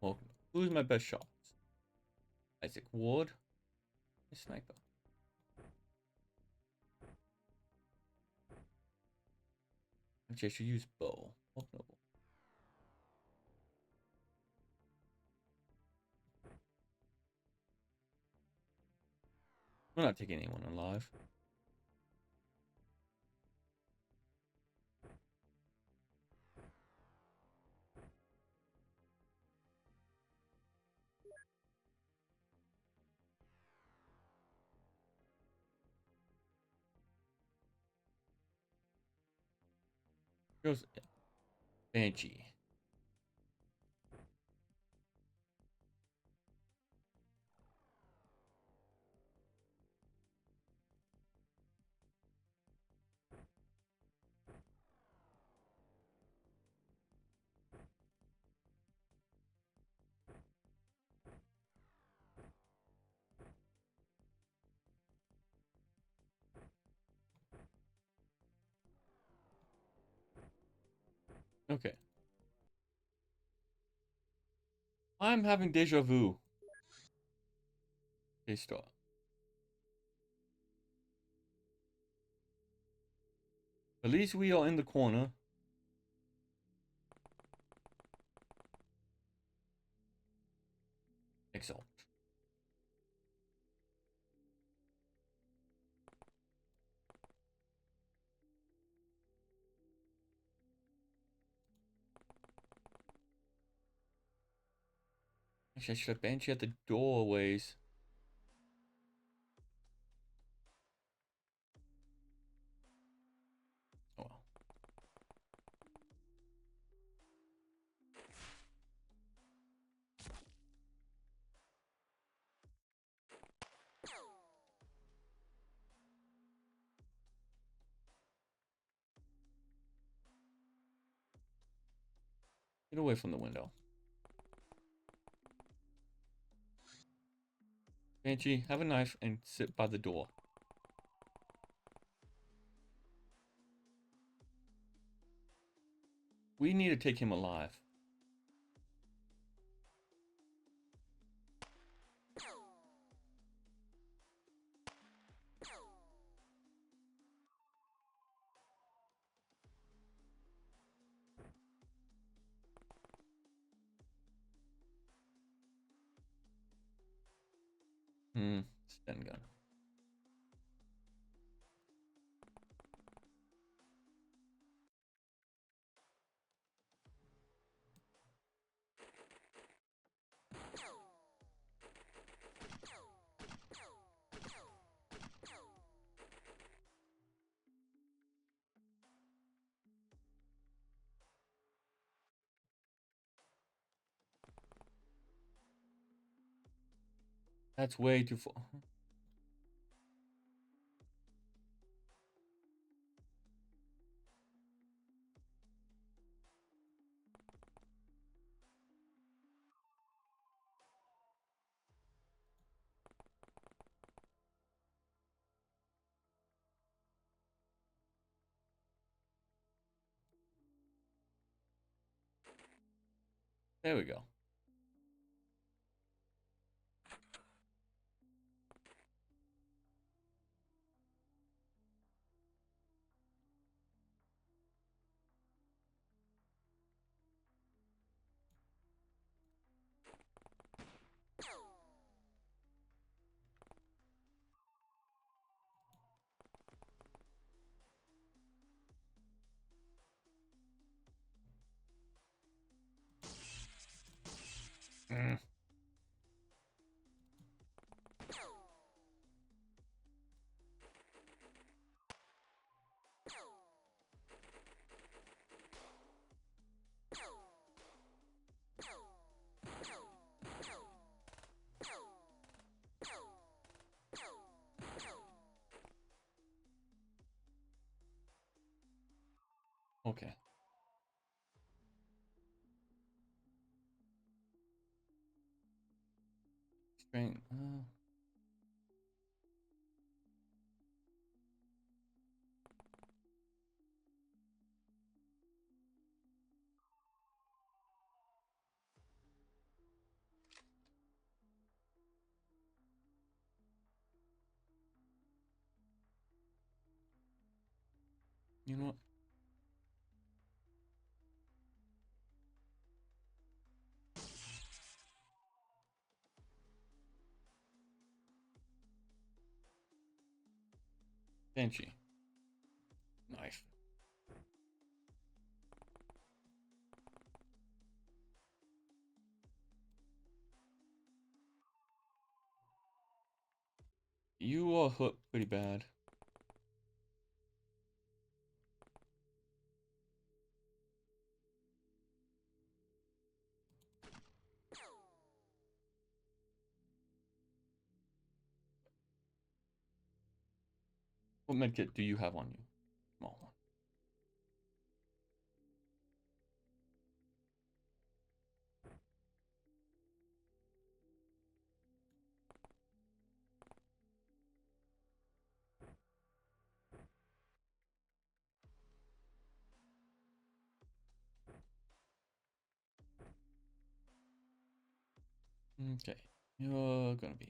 Well, who's my best shots? Isaac Ward. A sniper. Actually, I should use bow. Oh, no. We're not taking anyone alive. Here's Banshee. Okay. I'm having deja vu. Okay, start. At least we are in the corner. Excellent. Actually, I should have Banshee at the doorways. Oh well. Get away from the window. Banshee, have a knife and sit by the door. We need to take him alive. Stun gun. That's way too far. There we go. Mm. Okay. Strength. You know what? Banshee. Knife. You are hurt pretty bad. What medkit do you have on you? Small one. Okay. You're gonna be.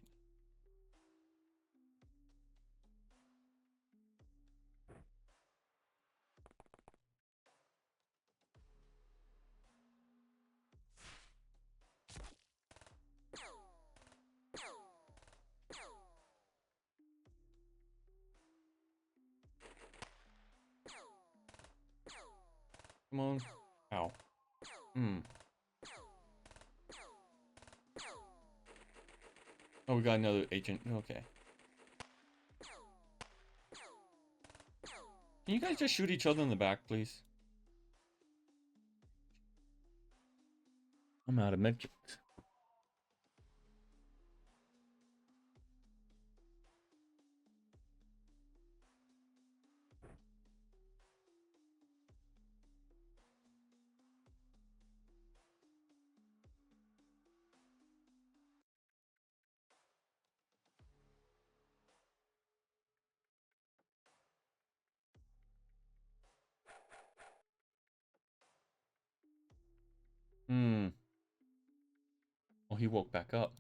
Come on. Ow. Oh, we got another agent. Okay. Can you guys just shoot each other in the back, please? I'm out of medkits. Oh, he woke back up.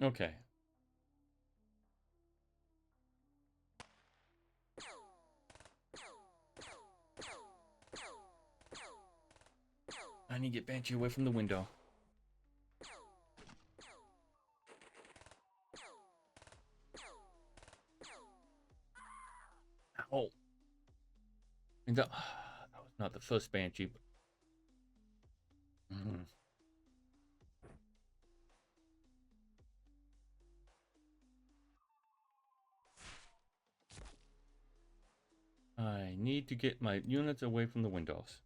Okay. I need to get Banshee away from the window. Oh. And that was not the first Banshee, but... I need to get my units away from the windows.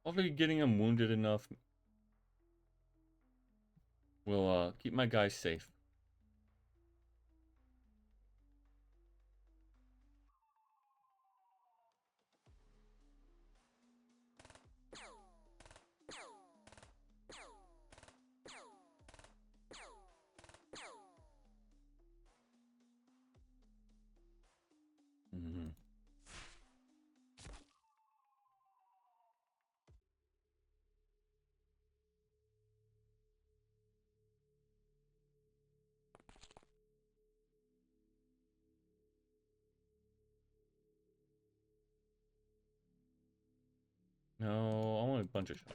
Hopefully getting him wounded enough will keep my guys safe. No, I want a bunch of shots.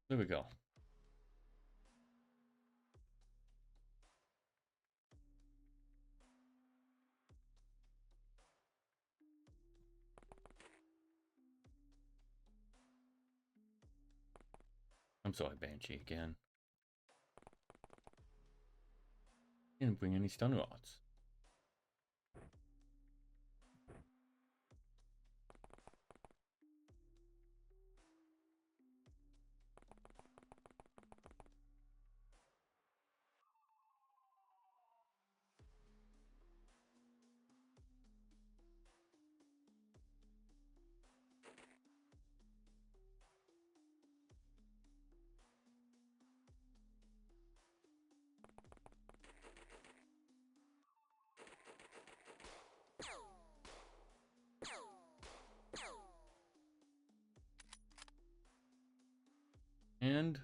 There we go. I'm sorry, Banshee again. Didn't bring any stun rods. And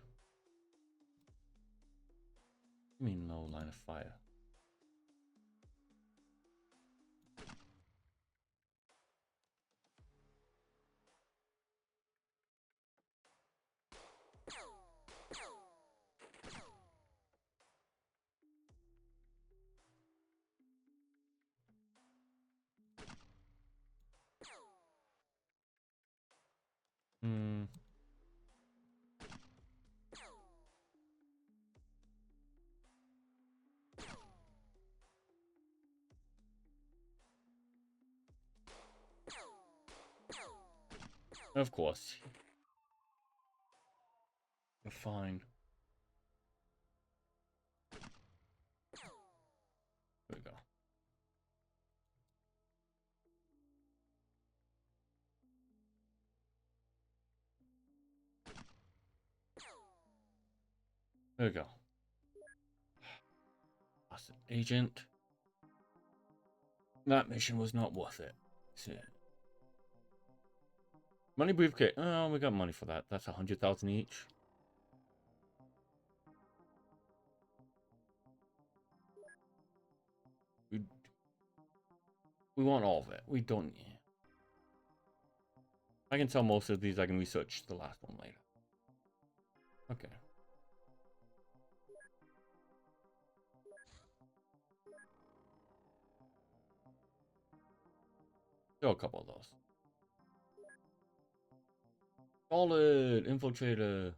I mean no line of fire. Hmm. Of course. You're fine. There we go. There we go. Awesome. Agent. That mission was not worth it. Money briefcase. Oh, we got money for that. That's 100,000 each. We want all of it. We don't. I can sell most of these. I can research the last one later. Okay. There are a couple of those. Solid infiltrator.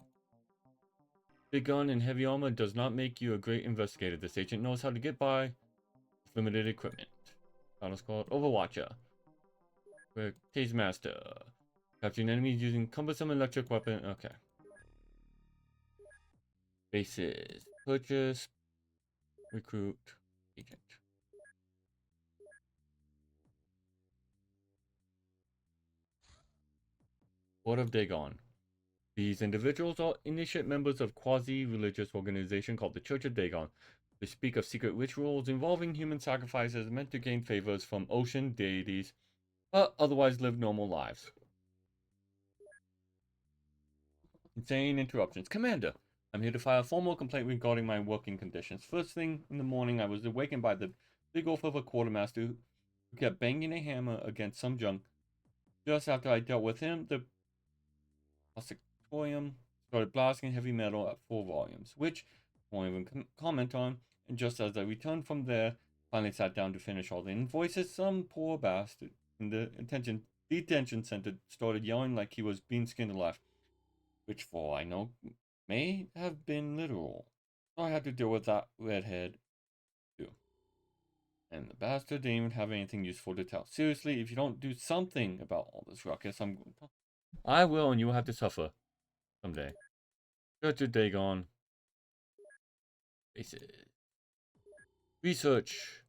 Big gun and heavy armor does not make you a great investigator. This agent knows how to get by with limited equipment. Final squad, Overwatcher. Quick, Tase Master. Capturing enemies using cumbersome electric weapon. Okay. Bases. Purchase. Recruit. Agent. What of Dagon? These individuals are initiate members of quasi-religious organization called the Church of Dagon. They speak of secret rituals involving human sacrifices meant to gain favors from ocean deities, but otherwise live normal lives. Insane interruptions. Commander, I'm here to file a formal complaint regarding my working conditions. First thing in the morning, I was awakened by the big oaf of a quartermaster who kept banging a hammer against some junk. Just after I dealt with him, the Prosecutorium started blasting heavy metal at full volumes, which I won't even comment on. And just as I returned from there, finally sat down to finish all the invoices, some poor bastard in the detention center started yelling like he was being skinned alive, which for all I know may have been literal. So I had to deal with that redhead too. And the bastard didn't even have anything useful to tell. Seriously, if you don't do something about all this ruckus, I will, and you will have to suffer someday. Church of Dagon. Bases. Research.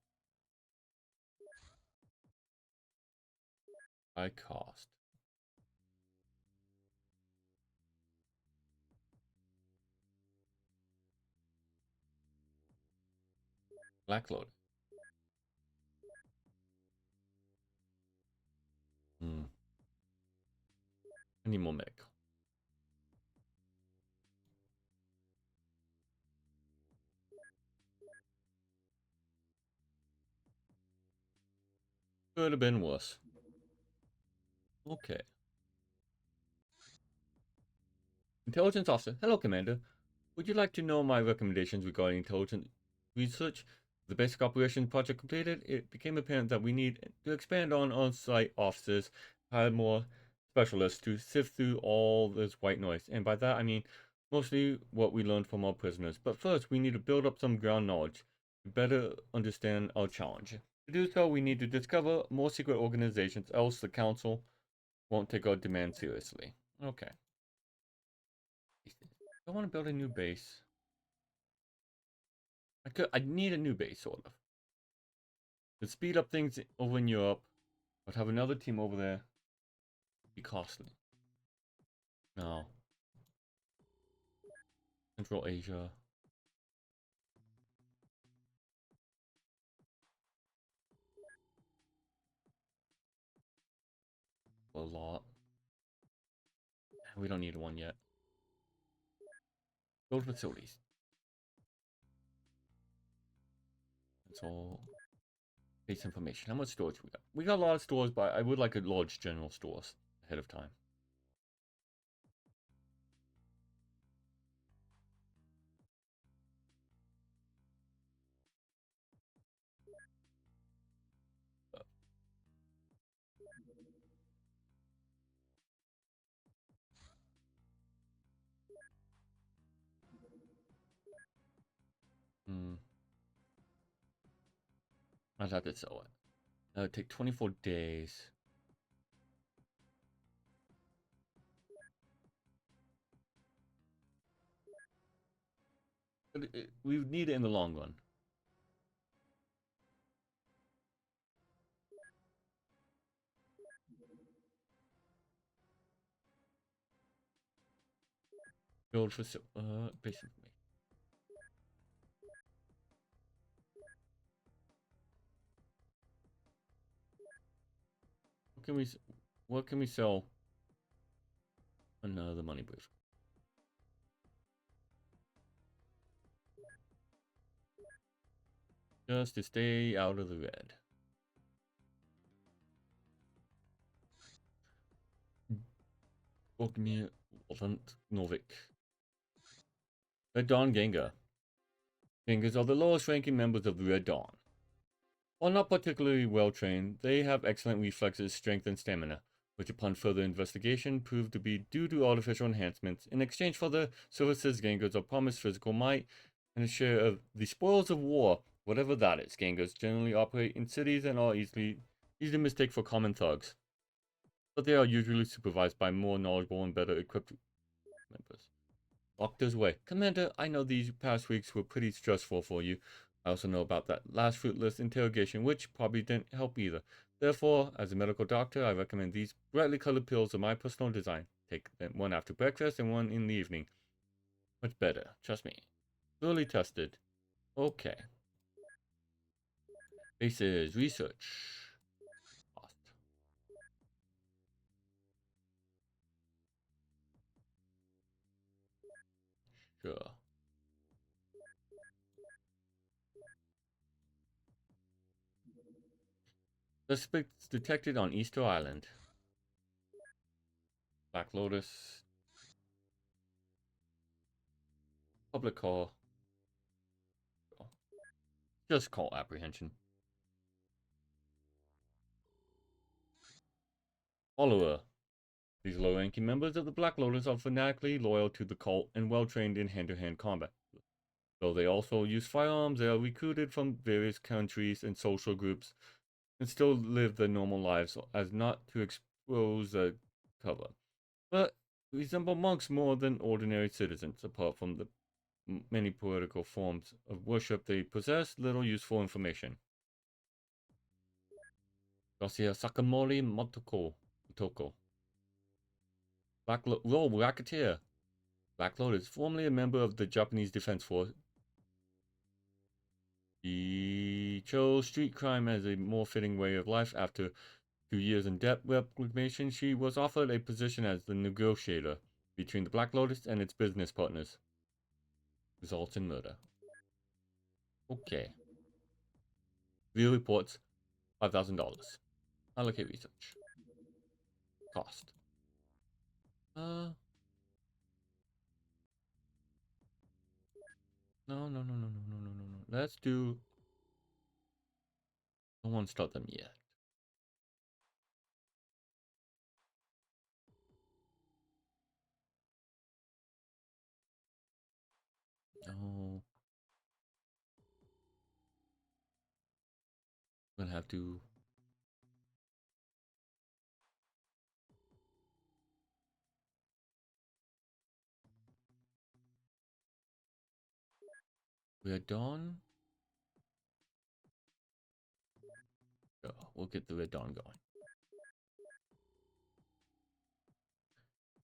High cost. Blackload. I need more medic. Could have been worse. Okay. Intelligence officer. Hello, Commander. Would you like to know my recommendations regarding intelligence research? The basic operations project completed, it became apparent that we need to expand on-site officers, hire more specialists to sift through all this white noise. And by that, I mean mostly what we learned from our prisoners. But first, we need to build up some ground knowledge to better understand our challenge. To do so, we need to discover more secret organizations, else the Council won't take our demand seriously. Okay. I want to build a new base. I need a new base, sort of. To speed up things over in Europe, but have another team over there be costly. No. Central Asia. A lot. We don't need one yet. Build facilities. That's all. Base information. How much storage we got? We got a lot of stores, but I would like a large general stores ahead of time. I'd have to sell it. That would take 24 days. But we would need it in the long run. Build for base information. What can we sell? Another money brief. Just to stay out of the red. Bogmir Volant Novik. Red Dawn Gengar. Gengars are the lowest ranking members of the Red Dawn. While not particularly well trained, they have excellent reflexes, strength, and stamina. which upon further investigation proved to be due to artificial enhancements. In exchange for the services, gangers are promised physical might and a share of the spoils of war, whatever that is. Gangers generally operate in cities and are easy to mistake for common thugs, but they are usually supervised by more knowledgeable and better equipped members. Doctor's Way. Commander, I know these past weeks were pretty stressful for you. I also know about that last fruitless interrogation, which probably didn't help either. Therefore, as a medical doctor, I recommend these brightly colored pills of my personal design. Take them one after breakfast and one in the evening. Much better, trust me. Thoroughly tested. Okay. Bases, research. Cost. Sure. Suspects detected on Easter Island. Black Lotus. Public call. Just call apprehension. Follower. These low-ranking members of the Black Lotus are fanatically loyal to the cult and well-trained in hand-to-hand combat. Though they also use firearms, they are recruited from various countries and social groups and still live their normal lives as not to expose a cover. But resemble monks more than ordinary citizens, apart from the many poetical forms of worship they possess little useful information. Garcia Sakamori Motoko. Racketeer. Black Lotus, formerly a member of the Japanese Defense Force. He chose street crime as a more fitting way of life. After 2 years in debt reclamation, she was offered a position as the negotiator between the Black Lotus and its business partners. Results in murder. Okay. Real reports, $5,000. Allocate research. Cost. No. Let's do. I don't want to start them yet. No. I'm gonna have to. We're done. Oh, we'll get the Red Dawn going.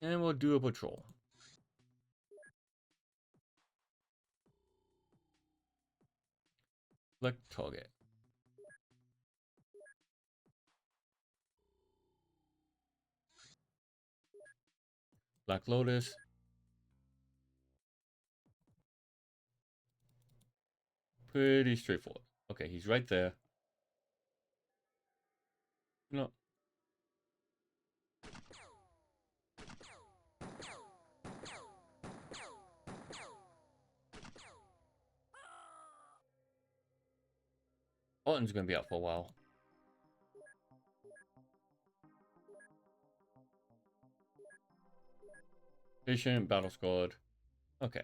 And we'll do a patrol. Select target. Black Lotus. Pretty straightforward. Okay, he's right there. No. Alton's gonna be out for a while. Patient, battle squad. Okay.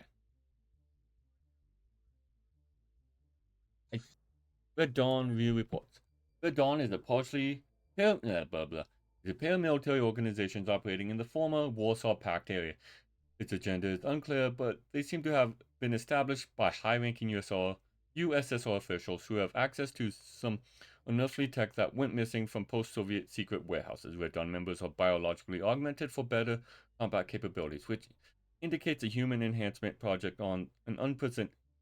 Red Dawn Review reports. Red Dawn is a partially is a paramilitary organization operating in the former Warsaw Pact area. Its agenda is unclear, but they seem to have been established by high-ranking USSR officials who have access to some unearthly tech that went missing from post-Soviet secret warehouses. Red Dawn members are biologically augmented for better combat capabilities, which indicates a human enhancement project on an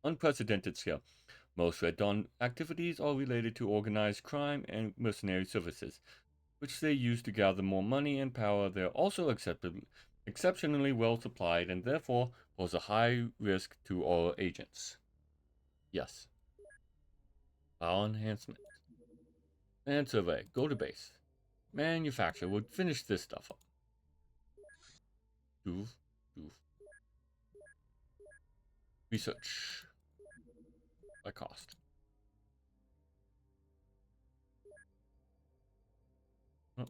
unprecedented scale. Most Red Dawn activities are related to organized crime and mercenary services, which they use to gather more money and power. They're also exceptionally well supplied and therefore pose a high risk to all agents. Yes. Power enhancement. And survey. Go to base. Manufacture. We'll finish this stuff up. Doof. Research. By cost. Oh.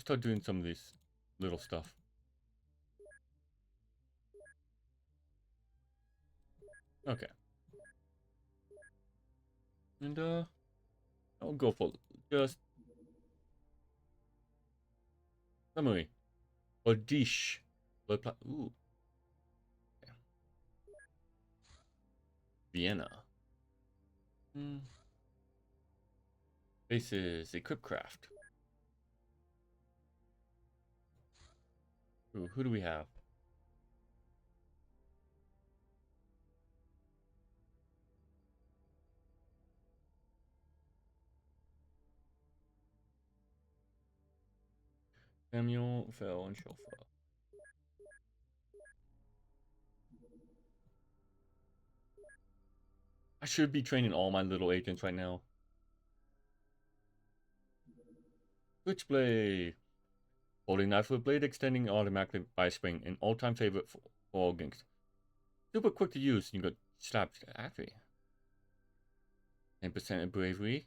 Let's start doing some of these little stuff. Okay. And I'll go for just summary. Or dish. Ooh. Okay. Vienna. Bases, equip craft. Ooh, who do we have? Samuel, Fell, and Chauffeur. I should be training all my little agents right now. Switchblade. Holding knife with blade extending automatically by spring. An all-time favorite for all gangs. Super quick to use. You got slapped accuracy. 10% of bravery.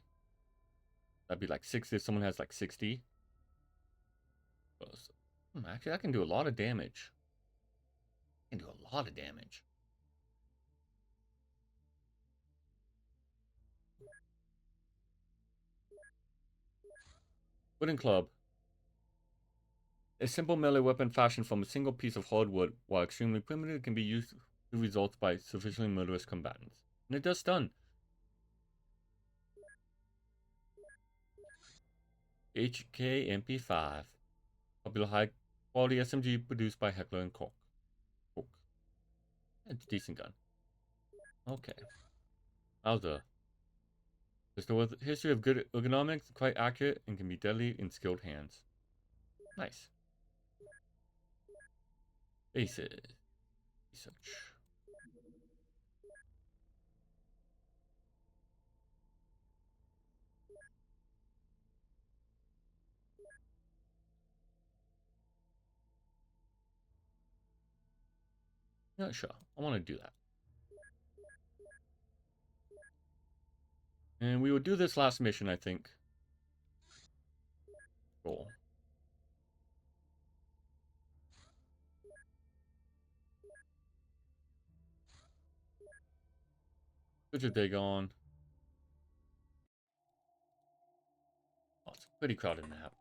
That'd be like 60 if someone has like 60. Actually, I can do a lot of damage. I can do a lot of damage. Wooden club. A simple melee weapon fashioned from a single piece of hardwood, while extremely primitive, can be used to result by sufficiently murderous combatants. And it does stun. HK MP5. Popular high quality SMG produced by Heckler and Koch. It's a decent gun. Okay. Alza. Pistol with a history of good ergonomics, quite accurate, and can be deadly in skilled hands. Nice. Bases. Research. Yeah, sure. I want to do that. And we will do this last mission, I think. Cool. Put your dig on. Oh, it's a pretty crowded map.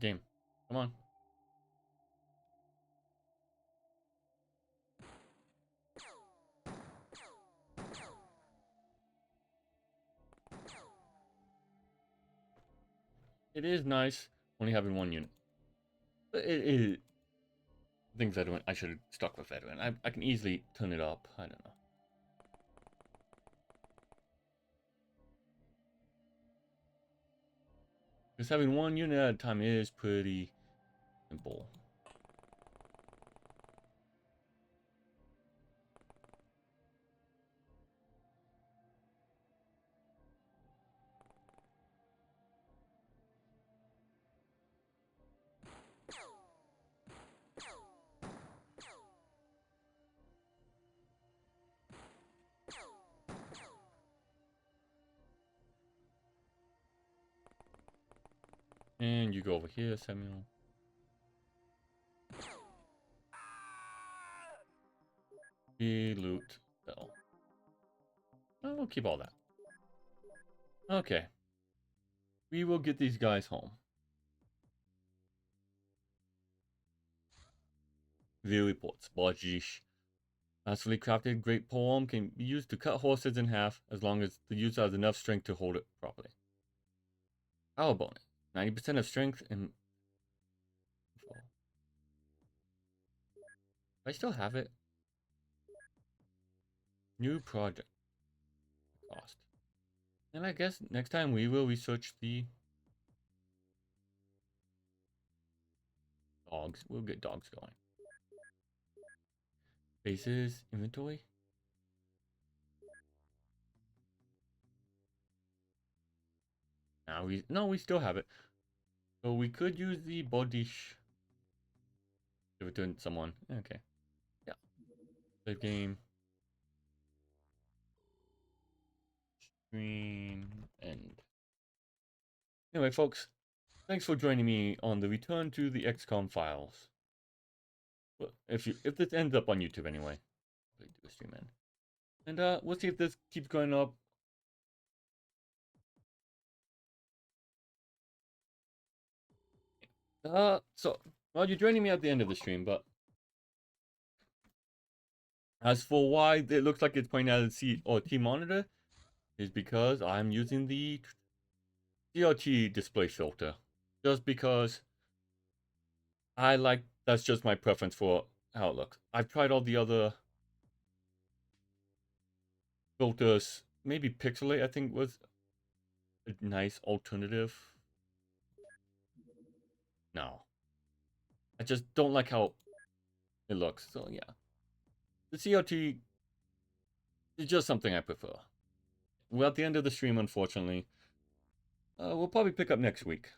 Game. Come on. It is nice only having one unit. But it things I should have stuck with veteran. I can easily turn it up. I don't know. Because having one unit at a time is pretty simple. And you go over here, Samuel. Loot. Sell. Oh, we'll keep all that. Okay. We will get these guys home. View reports. Bojish. Masterfully crafted great poem can be used to cut horses in half as long as the user has enough strength to hold it properly. Power bonus. 90% of strength and... I still have it. New project. Cost. And I guess next time we will research the dogs. We'll get dogs going. Bases, inventory. Now we still have it. So we could use the bodish. Give it to someone. Okay. Yeah. The game. Screen end. Anyway, folks, thanks for joining me on the return to the XCOM files. Well, if this ends up on YouTube anyway, do a stream end. And we'll see if this keeps going up. Well, you're joining me at the end of the stream, but as for why it looks like it's pointing out a C or T monitor, is because I'm using the CRT display filter. Just because that's just my preference for how it looks. I've tried all the other filters. Maybe Pixelate, I think, was a nice alternative. No. I just don't like how it looks, so yeah. The CRT is just something I prefer. We're at the end of the stream, unfortunately. We'll probably pick up next week.